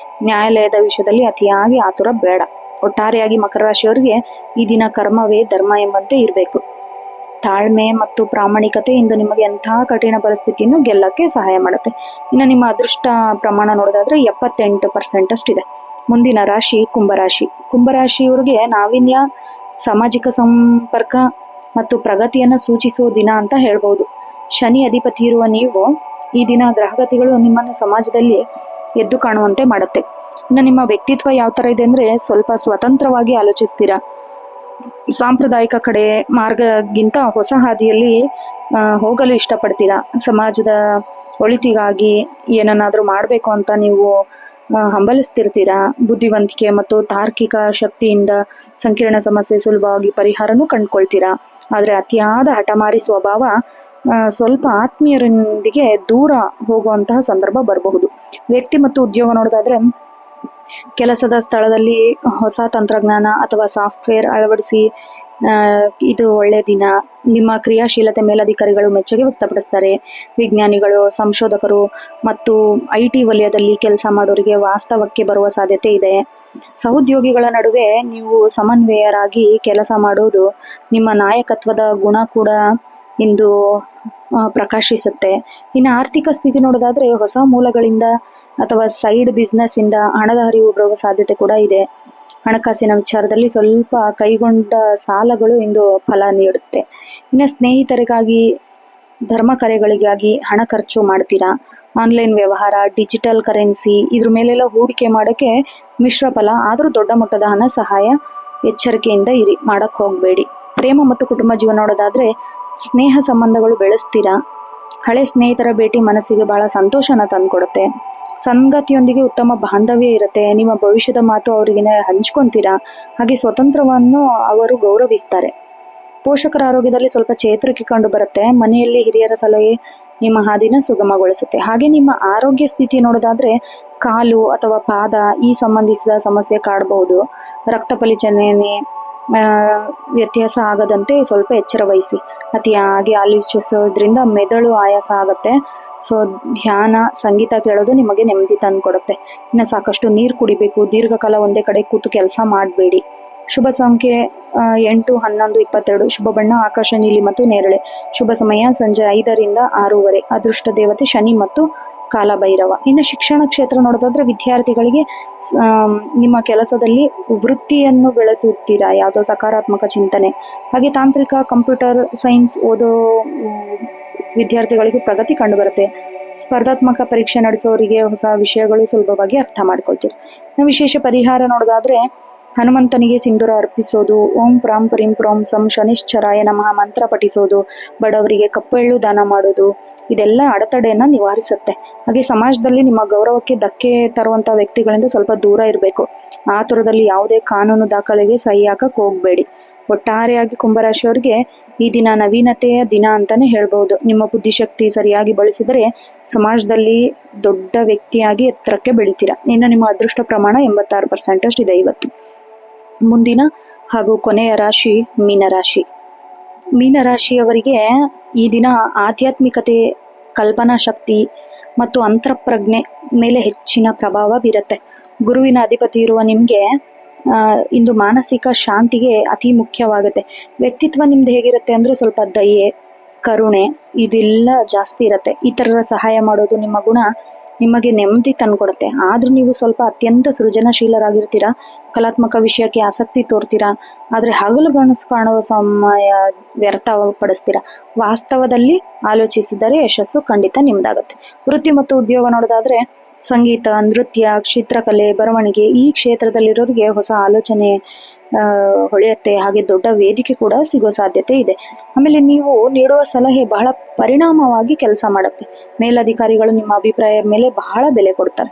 ನ್ಯಾಯಾಲಯದ ವಿಷಯದಲ್ಲಿ ಅತಿಯಾಗಿ ಆತುರ ಬೇಡ. ಒಟ್ಟಾರೆಯಾಗಿ ಮಕರ ರಾಶಿಯವರಿಗೆ ಈ ದಿನ ಕರ್ಮವೇ ಧರ್ಮ ಎಂಬಂತೆ ಇರಬೇಕು. ತಾಳ್ಮೆ ಮತ್ತು ಪ್ರಾಮಾಣಿಕತೆ ಇಂದು ನಿಮಗೆ ಎಂತಹ ಕಠಿಣ ಪರಿಸ್ಥಿತಿಯನ್ನು ಗೆಲ್ಲಕ್ಕೆ ಸಹಾಯ ಮಾಡುತ್ತೆ. ಇನ್ನು ನಿಮ್ಮ ಅದೃಷ್ಟ ಪ್ರಮಾಣ ನೋಡೋದಾದ್ರೆ 78% ಅಷ್ಟಿದೆ. ಮುಂದಿನ ರಾಶಿ ಕುಂಭರಾಶಿ. ಕುಂಭರಾಶಿಯವರಿಗೆ ನಾವೀನ್ಯ, ಸಾಮಾಜಿಕ ಸಂಪರ್ಕ ಮತ್ತು ಪ್ರಗತಿಯನ್ನು ಸೂಚಿಸುವ ದಿನ ಅಂತ ಹೇಳ್ಬೋದು. ಶನಿ ಅಧಿಪತಿ ಇರುವ ನೀವು ಈ ದಿನ ಗ್ರಹಗತಿಗಳು ನಿಮ್ಮನ್ನು ಸಮಾಜದಲ್ಲಿ ಎದ್ದು ಕಾಣುವಂತೆ ಮಾಡುತ್ತೆ. ಇನ್ನು ನಿಮ್ಮ ವ್ಯಕ್ತಿತ್ವ ಯಾವ ಥರ ಇದೆ ಅಂದರೆ ಸ್ವಲ್ಪ ಸ್ವತಂತ್ರವಾಗಿ ಆಲೋಚಿಸ್ತೀರಾ. ಸಾಂಪ್ರದಾಯಿಕ ಕಡೆ ಮಾರ್ಗಕ್ಕಿಂತ ಹೊಸ ಹಾದಿಯಲ್ಲಿ ಹೋಗಲು ಇಷ್ಟಪಡ್ತೀರಾ. ಸಮಾಜದ ಒಳಿತಿಗಾಗಿ ಏನನ್ನಾದರೂ ಮಾಡಬೇಕು ಅಂತ ನೀವು ಹಂಬಲಿಸ್ತಿರ್ತೀರಾ. ಬುದ್ಧಿವಂತಿಕೆ ಮತ್ತು ತಾರ್ಕಿಕ ಶಕ್ತಿಯಿಂದ ಸಂಕೀರ್ಣ ಸಮಸ್ಯೆ ಸುಲಭವಾಗಿ ಪರಿಹಾರನೂ ಕಂಡುಕೊಳ್ತೀರಾ. ಆದರೆ ಅತಿಯಾದ ಹಠಮಾರಿ ಸ್ವಭಾವ ಸ್ವಲ್ಪ ಆತ್ಮೀಯರೊಂದಿಗೆ ದೂರ ಹೋಗುವಂತಹ ಸಂದರ್ಭ ಬರಬಹುದು. ವ್ಯಕ್ತಿ ಮತ್ತು ಉದ್ಯೋಗ ನೋಡೋದಾದ್ರೆ ಕೆಲಸದ ಸ್ಥಳದಲ್ಲಿ ಹೊಸ ತಂತ್ರಜ್ಞಾನ ಅಥವಾ ಸಾಫ್ಟ್ವೇರ್ ಅಳವಡಿಸಿ ಇದು ಒಳ್ಳೆಯ ದಿನ. ನಿಮ್ಮ ಕ್ರಿಯಾಶೀಲತೆ ಮೇಲಧಿಕಾರಿಗಳು ಮೆಚ್ಚುಗೆ ವ್ಯಕ್ತಪಡಿಸ್ತಾರೆ. ವಿಜ್ಞಾನಿಗಳು, ಸಂಶೋಧಕರು ಮತ್ತು IT ವಲಯದಲ್ಲಿ ಕೆಲಸ ಮಾಡೋರಿಗೆ ವಾಸ್ತವಕ್ಕೆ ಬರುವ ಸಾಧ್ಯತೆ ಇದೆ. ಸಹೋದ್ಯೋಗಿಗಳ ನಡುವೆ ನೀವು ಸಮನ್ವಯರಾಗಿ ಕೆಲಸ ಮಾಡೋದು ನಿಮ್ಮ ನಾಯಕತ್ವದ ಗುಣ ಕೂಡ ಇಂದು ಪ್ರಕಾಶಿಸುತ್ತೆ. ಇನ್ನು ಆರ್ಥಿಕ ಸ್ಥಿತಿ ನೋಡೋದಾದ್ರೆ ಹೊಸ ಮೂಲಗಳಿಂದ ಅಥವಾ ಸೈಡ್ ಬಿಸ್ನೆಸ್ ಇಂದ ಹಣದ ಹರಿವು ಬರುವ ಸಾಧ್ಯತೆ ಕೂಡ ಇದೆ. ಹಣಕಾಸಿನ ವಿಚಾರದಲ್ಲಿ ಸ್ವಲ್ಪ ಕೈಗೊಂಡ ಸಾಲಗಳು ಇಂದು ಫಲ ನೀಡುತ್ತೆ. ಇನ್ನು ಸ್ನೇಹಿತರಿಗಾಗಿ, ಧರ್ಮ ಕಾರ್ಯಗಳಿಗಾಗಿ ಹಣ ಖರ್ಚು ಮಾಡ್ತೀರಾ. ಆನ್ಲೈನ್ ವ್ಯವಹಾರ, ಡಿಜಿಟಲ್ ಕರೆನ್ಸಿ ಇದ್ರ ಮೇಲೆಲ್ಲ ಹೂಡಿಕೆ ಮಾಡೋಕ್ಕೆ ಮಿಶ್ರ ಫಲ. ಆದರೂ ದೊಡ್ಡ ಮೊತ್ತದ ಹಣ ಸಹಾಯ ಎಚ್ಚರಿಕೆಯಿಂದ ಮಾಡಕ್ಕೆ ಹೋಗಬೇಡಿ. ಪ್ರೇಮ ಮತ್ತು ಕುಟುಂಬ ಜೀವನ ನೋಡೋದಾದ್ರೆ ಸ್ನೇಹ ಸಂಬಂಧಗಳು ಬೆಳೆಸ್ತೀರಾ. ಹಳೆ ಸ್ನೇಹಿತರ ಭೇಟಿ ಮನಸ್ಸಿಗೆ ಬಹಳ ಸಂತೋಷನ ತಂದುಕೊಡುತ್ತೆ. ಸಂಗಾತಿಯೊಂದಿಗೆ ಉತ್ತಮ ಬಾಂಧವ್ಯ ಇರುತ್ತೆ. ನಿಮ್ಮ ಭವಿಷ್ಯದ ಮಾತು ಅವರಿಗೆ ಹಂಚ್ಕೊತೀರಾ. ಹಾಗೆ ಸ್ವತಂತ್ರವನ್ನು ಅವರು ಗೌರವಿಸ್ತಾರೆ. ಪೋಷಕರ ಆರೋಗ್ಯದಲ್ಲಿ ಸ್ವಲ್ಪ ಚೇತರಿಕೆ ಕಂಡು ಬರುತ್ತೆ. ಮನೆಯಲ್ಲಿ ಹಿರಿಯರ ಸಲಹೆ ನಿಮ್ಮ ಹಾದಿನ ಸುಗಮಗೊಳಿಸುತ್ತೆ. ಹಾಗೆ ನಿಮ್ಮ ಆರೋಗ್ಯ ಸ್ಥಿತಿ ನೋಡೋದಾದ್ರೆ ಕಾಲು ಅಥವಾ ಪಾದ ಈ ಸಂಬಂಧಿಸಿದ ಸಮಸ್ಯೆ ಕಾಡಬಹುದು. ರಕ್ತ ಪರಿಚಲನೆ ವ್ಯತ್ಯಾಸ ಆಗದಂತೆ ಸ್ವಲ್ಪ ಎಚ್ಚರ ವಹಿಸಿ. ಅತಿಯಾಗಿ ಆಲೋಚಿಸೋದ್ರಿಂದ ಮೆದುಳು ಆಯಾಸ ಆಗುತ್ತೆ. ಸೊ ಧ್ಯಾನ, ಸಂಗೀತ ಕೇಳೋದು ನಿಮಗೆ ನೆಮ್ಮದಿ ತಂದುಕೊಡುತ್ತೆ. ಇನ್ನು ಸಾಕಷ್ಟು ನೀರು ಕುಡಿಬೇಕು. ದೀರ್ಘಕಾಲ ಒಂದೇ ಕಡೆ ಕೂತು ಕೆಲಸ ಮಾಡಬೇಡಿ. ಶುಭ ಸಂಖ್ಯೆ 8, 11, 22. ಶುಭ ಬಣ್ಣ ಆಕಾಶ ನೀಲಿ ಮತ್ತು ನೇರಳೆ. ಶುಭ ಸಮಯ ಸಂಜೆ 5ರಿಂದ 6:30. ಅದೃಷ್ಟ ದೇವತೆ ಶನಿ ಮತ್ತು ಕಾಲಭೈರವ. ಇನ್ನು ಶಿಕ್ಷಣ ಕ್ಷೇತ್ರ ನೋಡೋದಾದ್ರೆ ವಿದ್ಯಾರ್ಥಿಗಳಿಗೆ ನಿಮ್ಮ ಕೆಲಸದಲ್ಲಿ ವೃತ್ತಿಯನ್ನು ಬೆಳೆಸುತ್ತೀರಾ. ಯಾವುದೋ ಸಕಾರಾತ್ಮಕ ಚಿಂತನೆ. ಹಾಗೆ ತಾಂತ್ರಿಕ, ಕಂಪ್ಯೂಟರ್ ಸೈನ್ಸ್ ಓದೋ ವಿದ್ಯಾರ್ಥಿಗಳಿಗೆ ಪ್ರಗತಿ ಕಂಡು ಬರುತ್ತೆ. ಸ್ಪರ್ಧಾತ್ಮಕ ಪರೀಕ್ಷೆ ನಡೆಸೋರಿಗೆ ಹೊಸ ವಿಷಯಗಳು ಸುಲಭವಾಗಿ ಅರ್ಥ ಮಾಡ್ಕೊಳ್ತೀರಿ. ವಿಶೇಷ ಪರಿಹಾರ ನೋಡೋದಾದ್ರೆ ಹನುಮಂತನಿಗೆ ಸಿಂಧೂರ ಅರ್ಪಿಸೋದು, ಓಂ ಪ್ರಾಂ ಪ್ರೀಂ ಪ್ರೋಂ ಸಂ ಶನಿಶ್ಚರಾಯ ನಮಃ ಮಂತ್ರ ಪಠಿಸೋದು, ಬಡವರಿಗೆ ಕಪ್ಪು ಎಳ್ಳು ದಾನ ಮಾಡೋದು ಇದೆಲ್ಲ ಅಡೆತಡೆಯನ್ನು ನಿವಾರಿಸುತ್ತೆ. ಹಾಗೆ ಸಮಾಜದಲ್ಲಿ ನಿಮ್ಮ ಗೌರವಕ್ಕೆ ಧಕ್ಕೆ ತರುವಂಥ ವ್ಯಕ್ತಿಗಳಿಂದ ಸ್ವಲ್ಪ ದೂರ ಇರಬೇಕು. ಆತುರದಲ್ಲಿ ಯಾವುದೇ ಕಾನೂನು ದಾಖಲೆಗೆ ಸಹಿ ಹಾಕಕ್ಕೆ ಹೋಗಬೇಡಿ. ಒಟ್ಟಾರೆಯಾಗಿ ಕುಂಭರಾಶಿಯವರಿಗೆ ಈ ದಿನ ನವೀನತೆಯ ದಿನ ಅಂತಾನೆ ಹೇಳ್ಬಹುದು. ನಿಮ್ಮ ಬುದ್ಧಿಶಕ್ತಿ ಸರಿಯಾಗಿ ಬಳಸಿದರೆ ಸಮಾಜದಲ್ಲಿ ದೊಡ್ಡ ವ್ಯಕ್ತಿಯಾಗಿ ಎತ್ತರಕ್ಕೆ ಬೆಳಿತೀರಾ. ಇನ್ನು ನಿಮ್ಮ ಅದೃಷ್ಟ ಪ್ರಮಾಣ 86% ಅಷ್ಟಿದೆ ಇವತ್ತು. ಮುಂದಿನ ಹಾಗೂ ಕೊನೆಯ ರಾಶಿ ಮೀನರಾಶಿ. ಮೀನರಾಶಿಯವರಿಗೆ ಈ ದಿನ ಆಧ್ಯಾತ್ಮಿಕತೆ, ಕಲ್ಪನಾ ಶಕ್ತಿ ಮತ್ತು ಅಂತಃಪ್ರಜ್ಞೆ ಮೇಲೆ ಹೆಚ್ಚಿನ ಪ್ರಭಾವ ಬೀರುತ್ತೆ. ಗುರುವಿನ ಅಧಿಪತಿ ಇರುವ ನಿಮಗೆ ಇಂದು ಮಾನಸಿಕ ಶಾಂತಿಗೆ ಅತಿ ಮುಖ್ಯವಾಗುತ್ತೆ. ವ್ಯಕ್ತಿತ್ವ ನಿಮ್ದು ಹೇಗಿರುತ್ತೆ ಅಂದರೆ ಸ್ವಲ್ಪ ದಯೆ, ಕರುಣೆ ಇದೆಲ್ಲ ಜಾಸ್ತಿ ಇರುತ್ತೆ. ಇತರರ ಸಹಾಯ ಮಾಡೋದು ನಿಮ್ಮ ಗುಣ ನಿಮಗೆ ನೆಮ್ಮದಿ ತಂದುಕೊಡುತ್ತೆ. ಆದರೂ ನೀವು ಸ್ವಲ್ಪ ಅತ್ಯಂತ ಸೃಜನಶೀಲರಾಗಿರ್ತೀರಾ, ಕಲಾತ್ಮಕ ವಿಷಯಕ್ಕೆ ಆಸಕ್ತಿ ತೋರ್ತೀರಾ. ಆದರೆ ಹಗಲು ಗನಸು ಕಾಣುವ ಸಮಯ ವ್ಯರ್ಥಪಡಿಸ್ತೀರಾ. ವಾಸ್ತವದಲ್ಲಿ ಆಲೋಚಿಸಿದರೆ ಯಶಸ್ಸು ಖಂಡಿತ ನಿಮ್ದಾಗುತ್ತೆ. ವೃತ್ತಿ ಮತ್ತು ಉದ್ಯೋಗ ನೋಡೋದಾದ್ರೆ ಸಂಗೀತ, ನೃತ್ಯ, ಚಿತ್ರಕಲೆ, ಬರವಣಿಗೆ ಈ ಕ್ಷೇತ್ರದಲ್ಲಿರೋರಿಗೆ ಹೊಸ ಆಲೋಚನೆ ಹೊಳೆಯುತ್ತೆ. ಹಾಗೆ ದೊಡ್ಡ ವೇದಿಕೆ ಕೂಡ ಸಿಗೋ ಸಾಧ್ಯತೆ ಇದೆ. ಆಮೇಲೆ ನೀವು ನೀಡುವ ಸಲಹೆ ಬಹಳ ಪರಿಣಾಮವಾಗಿ ಕೆಲಸ ಮಾಡುತ್ತೆ. ಮೇಲಧಿಕಾರಿಗಳು ನಿಮ್ಮ ಅಭಿಪ್ರಾಯ ಮೇಲೆ ಬಹಳ ಬೆಲೆ ಕೊಡ್ತಾರೆ.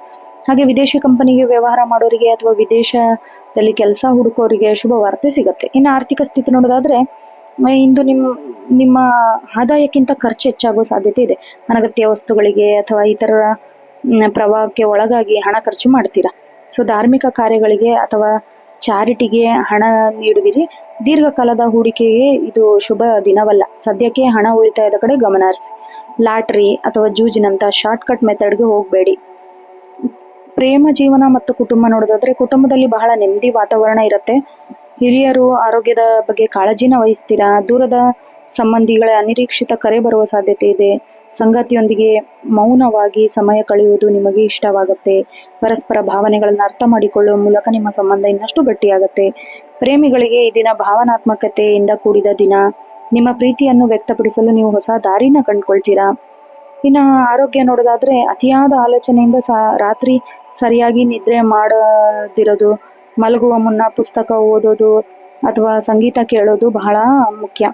ಹಾಗೆ ವಿದೇಶಿ ಕಂಪನಿಗೆ ವ್ಯವಹಾರ ಮಾಡೋರಿಗೆ ಅಥವಾ ವಿದೇಶದಲ್ಲಿ ಕೆಲಸ ಹುಡುಕೋರಿಗೆ ಶುಭ ವಾರ್ತೆ ಸಿಗುತ್ತೆ. ಇನ್ನು ಆರ್ಥಿಕ ಸ್ಥಿತಿ ನೋಡೋದಾದ್ರೆ ಇಂದು ನಿಮ್ಮ ಆದಾಯಕ್ಕಿಂತ ಖರ್ಚು ಹೆಚ್ಚಾಗೋ ಸಾಧ್ಯತೆ ಇದೆ. ಅನಗತ್ಯ ವಸ್ತುಗಳಿಗೆ ಅಥವಾ ಇತರ ಪ್ರವಾಹಕ್ಕೆ ಒಳಗಾಗಿ ಹಣ ಖರ್ಚು ಮಾಡ್ತೀರಾ. ಸೊ ಧಾರ್ಮಿಕ ಕಾರ್ಯಗಳಿಗೆ ಅಥವಾ ಚಾರಿಟಿಗೆ ಹಣ ನೀಡುವಿರಿ. ದೀರ್ಘಕಾಲದ ಹೂಡಿಕೆಗೆ ಇದು ಶುಭ ದಿನವಲ್ಲ. ಸದ್ಯಕ್ಕೆ ಹಣ ಉಳಿತಾಯದ ಕಡೆ ಗಮನ ಹರಿಸಿ. ಲಾಟ್ರಿ ಅಥವಾ ಜೂಜಿನಂಥ ಶಾರ್ಟ್ಕಟ್ ಮೆಥಡ್ಗೆ ಹೋಗಬೇಡಿ. ಪ್ರೇಮ ಜೀವನ ಮತ್ತು ಕುಟುಂಬ ನೋಡೋದಾದ್ರೆ ಕುಟುಂಬದಲ್ಲಿ ಬಹಳ ನೆಮ್ಮದಿ ವಾತಾವರಣ ಇರುತ್ತೆ. ಹಿರಿಯರು ಆರೋಗ್ಯದ ಬಗ್ಗೆ ಕಾಳಜಿನ ವಹಿಸ್ತೀರಾ. ದೂರದ ಸಂಬಂಧಿಗಳ ಅನಿರೀಕ್ಷಿತ ಕರೆ ಬರುವ ಸಾಧ್ಯತೆ ಇದೆ. ಸಂಗಾತಿಯೊಂದಿಗೆ ಮೌನವಾಗಿ ಸಮಯ ಕಳೆಯುವುದು ನಿಮಗೆ ಇಷ್ಟವಾಗುತ್ತೆ. ಪರಸ್ಪರ ಭಾವನೆಗಳನ್ನು ಅರ್ಥ ಮಾಡಿಕೊಳ್ಳುವ ಮೂಲಕ ನಿಮ್ಮ ಸಂಬಂಧ ಇನ್ನಷ್ಟು ಗಟ್ಟಿಯಾಗುತ್ತೆ. ಪ್ರೇಮಿಗಳಿಗೆ ಈ ದಿನ ಭಾವನಾತ್ಮಕತೆಯಿಂದ ಕೂಡಿದ ದಿನ. ನಿಮ್ಮ ಪ್ರೀತಿಯನ್ನು ವ್ಯಕ್ತಪಡಿಸಲು ನೀವು ಹೊಸ ದಾರಿನ ಕಂಡುಕೊಳ್ತೀರಾ. ಇನ್ನು ಆರೋಗ್ಯ ನೋಡೋದಾದ್ರೆ ಅತಿಯಾದ ಆಲೋಚನೆಯಿಂದ ರಾತ್ರಿ ಸರಿಯಾಗಿ ನಿದ್ರೆ ಮಾಡದಿರೋದು, ಮಲಗುವ ಮುನ್ನ ಪುಸ್ತಕ ಓದೋದು ಅಥವಾ ಸಂಗೀತ ಕೇಳೋದು ಬಹಳ ಮುಖ್ಯ.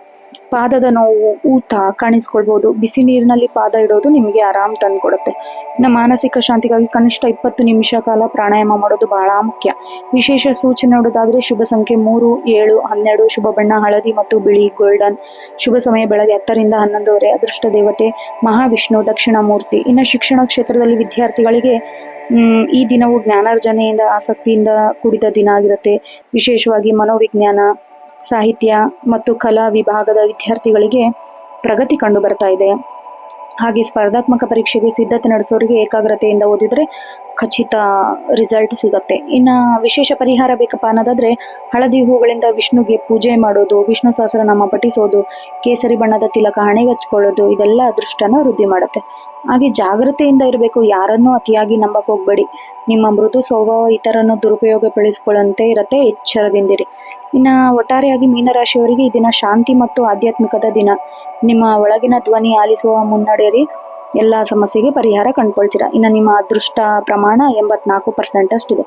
ಪಾದದ ನೋವು, ಊತ ಕಾಣಿಸ್ಕೊಳ್ಬೋದು. ಬಿಸಿ ನೀರಿನಲ್ಲಿ ಪಾದ ಇಡೋದು ನಿಮಗೆ ಆರಾಮ್ ತಂದುಕೊಡುತ್ತೆ. ಇನ್ನು ಮಾನಸಿಕ ಶಾಂತಿಗಾಗಿ ಕನಿಷ್ಠ 20 ನಿಮಿಷ ಕಾಲ ಪ್ರಾಣಾಯಾಮ ಮಾಡೋದು ಬಹಳ ಮುಖ್ಯ. ವಿಶೇಷ ಸೂಚನೆ ನೋಡೋದಾದ್ರೆ ಶುಭ ಸಂಖ್ಯೆ 3, 7, 12. ಶುಭ ಬಣ್ಣ ಹಳದಿ ಮತ್ತು ಬಿಳಿ, ಗೋಲ್ಡನ್. ಶುಭ ಸಮಯ ಬೆಳಗ್ಗೆ 10ರಿಂದ 11:30. ಅದೃಷ್ಟ ದೇವತೆ ಮಹಾವಿಷ್ಣು, ದಕ್ಷಿಣ ಮೂರ್ತಿ. ಇನ್ನು ಶಿಕ್ಷಣ ಕ್ಷೇತ್ರದಲ್ಲಿ ವಿದ್ಯಾರ್ಥಿಗಳಿಗೆ ಈ ದಿನವು ಜ್ಞಾನಾರ್ಜನೆಯಿಂದ ಆಸಕ್ತಿಯಿಂದ ಕೂಡಿದ ದಿನ ಆಗಿರುತ್ತೆ. ವಿಶೇಷವಾಗಿ ಮನೋವಿಜ್ಞಾನ, ಸಾಹಿತ್ಯ ಮತ್ತು ಕಲಾ ವಿಭಾಗದ ವಿದ್ಯಾರ್ಥಿಗಳಿಗೆ ಪ್ರಗತಿ ಕಂಡು ಬರ್ತಾ ಇದೆ. ಹಾಗೆ ಸ್ಪರ್ಧಾತ್ಮಕ ಪರೀಕ್ಷೆಗೆ ಸಿದ್ಧತೆ ನಡೆಸೋರಿಗೆ ಏಕಾಗ್ರತೆಯಿಂದ ಓದಿದ್ರೆ ಖಚಿತ ರಿಸಲ್ಟ್ ಸಿಗುತ್ತೆ. ಇನ್ನು ವಿಶೇಷ ಪರಿಹಾರ ಬೇಕಪ್ಪ ಅನ್ನೋದಾದ್ರೆ ಹಳದಿ ಹೂಗಳಿಂದ ವಿಷ್ಣುಗೆ ಪೂಜೆ ಮಾಡೋದು, ವಿಷ್ಣು ಸಹಸ್ರನಾಮ ಪಠಿಸೋದು, ಕೇಸರಿ ಬಣ್ಣದ ತಿಲಕ ಹಣೆಗೆ ಹಚ್ಕೊಳ್ಳೋದು ಇದೆಲ್ಲ ಅದೃಷ್ಟನ ವೃದ್ಧಿ ಮಾಡುತ್ತೆ. ಹಾಗೆ ಜಾಗ್ರತೆಯಿಂದ ಇರಬೇಕು. ಯಾರನ್ನೂ ಅತಿಯಾಗಿ ನಂಬಕ್ಕೆ ಹೋಗ್ಬೇಡಿ. ನಿಮ್ಮ ಮೃದು ಸ್ವಭಾವ ಇತರನ್ನು ದುರುಪಯೋಗಪಡಿಸಿಕೊಳ್ಳಂತೆ ಇರತ್ತೆ. ಎಚ್ಚರದಿಂದಿರಿ. ಇನ್ನು ಒಟ್ಟಾರೆಯಾಗಿ ಮೀನರಾಶಿಯವರಿಗೆ ಈ ದಿನ ಶಾಂತಿ ಮತ್ತು ಆಧ್ಯಾತ್ಮಿಕದ ದಿನ. ನಿಮ್ಮ ಒಳಗಿನ ಧ್ವನಿ ಆಲಿಸುವ ಮುನ್ನಡೆಯಿರಿ. ಎಲ್ಲ ಸಮಸ್ಯೆಗೆ ಪರಿಹಾರ ಕಂಡುಕೊಳ್ತೀರಾ. ಇನ್ನು ನಿಮ್ಮ ಅದೃಷ್ಟ ಪ್ರಮಾಣ 84% ಅಷ್ಟಿದೆ.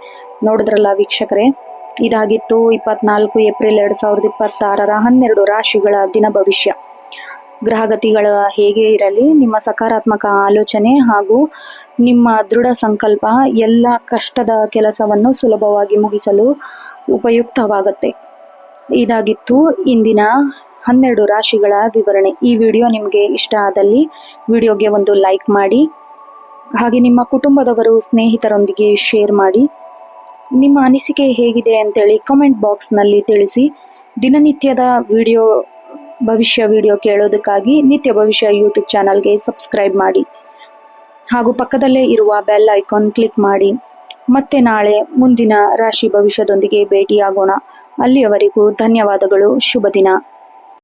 ನೋಡಿದ್ರಲ್ಲ ವೀಕ್ಷಕರೇ, ಇದಾಗಿತ್ತು 24 ಏಪ್ರಿಲ್ 2026 12 ರಾಶಿಗಳ ದಿನ ಭವಿಷ್ಯ. ಗ್ರಹಗತಿಗಳ ಹೇಗೆ ಇರಲಿ, ನಿಮ್ಮ ಸಕಾರಾತ್ಮಕ ಆಲೋಚನೆ ಹಾಗೂ ನಿಮ್ಮ ದೃಢ ಸಂಕಲ್ಪ ಎಲ್ಲ ಕಷ್ಟದ ಕೆಲಸವನ್ನು ಸುಲಭವಾಗಿ ಮುಗಿಸಲು ಉಪಯುಕ್ತವಾಗುತ್ತೆ. ಇದಾಗಿತ್ತು ಇಂದಿನ 12 ರಾಶಿಗಳ ವಿವರಣೆ. ಈ ವಿಡಿಯೋ ನಿಮಗೆ ಇಷ್ಟ ಆದಲ್ಲಿ ವಿಡಿಯೋಗೆ ಒಂದು ಲೈಕ್ ಮಾಡಿ. ಹಾಗೆ ನಿಮ್ಮ ಕುಟುಂಬದವರು, ಸ್ನೇಹಿತರೊಂದಿಗೆ ಶೇರ್ ಮಾಡಿ. ನಿಮ್ಮ ಅನಿಸಿಕೆ ಹೇಗಿದೆ ಅಂತೇಳಿ ಕಮೆಂಟ್ ಬಾಕ್ಸ್ನಲ್ಲಿ ತಿಳಿಸಿ. ದಿನನಿತ್ಯದ ಭವಿಷ್ಯ ವಿಡಿಯೋ ಕೇಳೋದಕ್ಕಾಗಿ ನಿತ್ಯ ಭವಿಷ್ಯ ಯೂಟ್ಯೂಬ್ ಚಾನಲ್ಗೆ ಸಬ್ಸ್ಕ್ರೈಬ್ ಮಾಡಿ. ಹಾಗೂ ಪಕ್ಕದಲ್ಲೇ ಇರುವ ಬೆಲ್ ಐಕಾನ್ ಕ್ಲಿಕ್ ಮಾಡಿ. ಮತ್ತೆ ನಾಳೆ ಮುಂದಿನ ರಾಶಿ ಭವಿಷ್ಯದೊಂದಿಗೆ ಭೇಟಿಯಾಗೋಣ. ಅಲ್ಲಿಯವರೆಗೂ ಧನ್ಯವಾದಗಳು. ಶುಭ ದಿನ.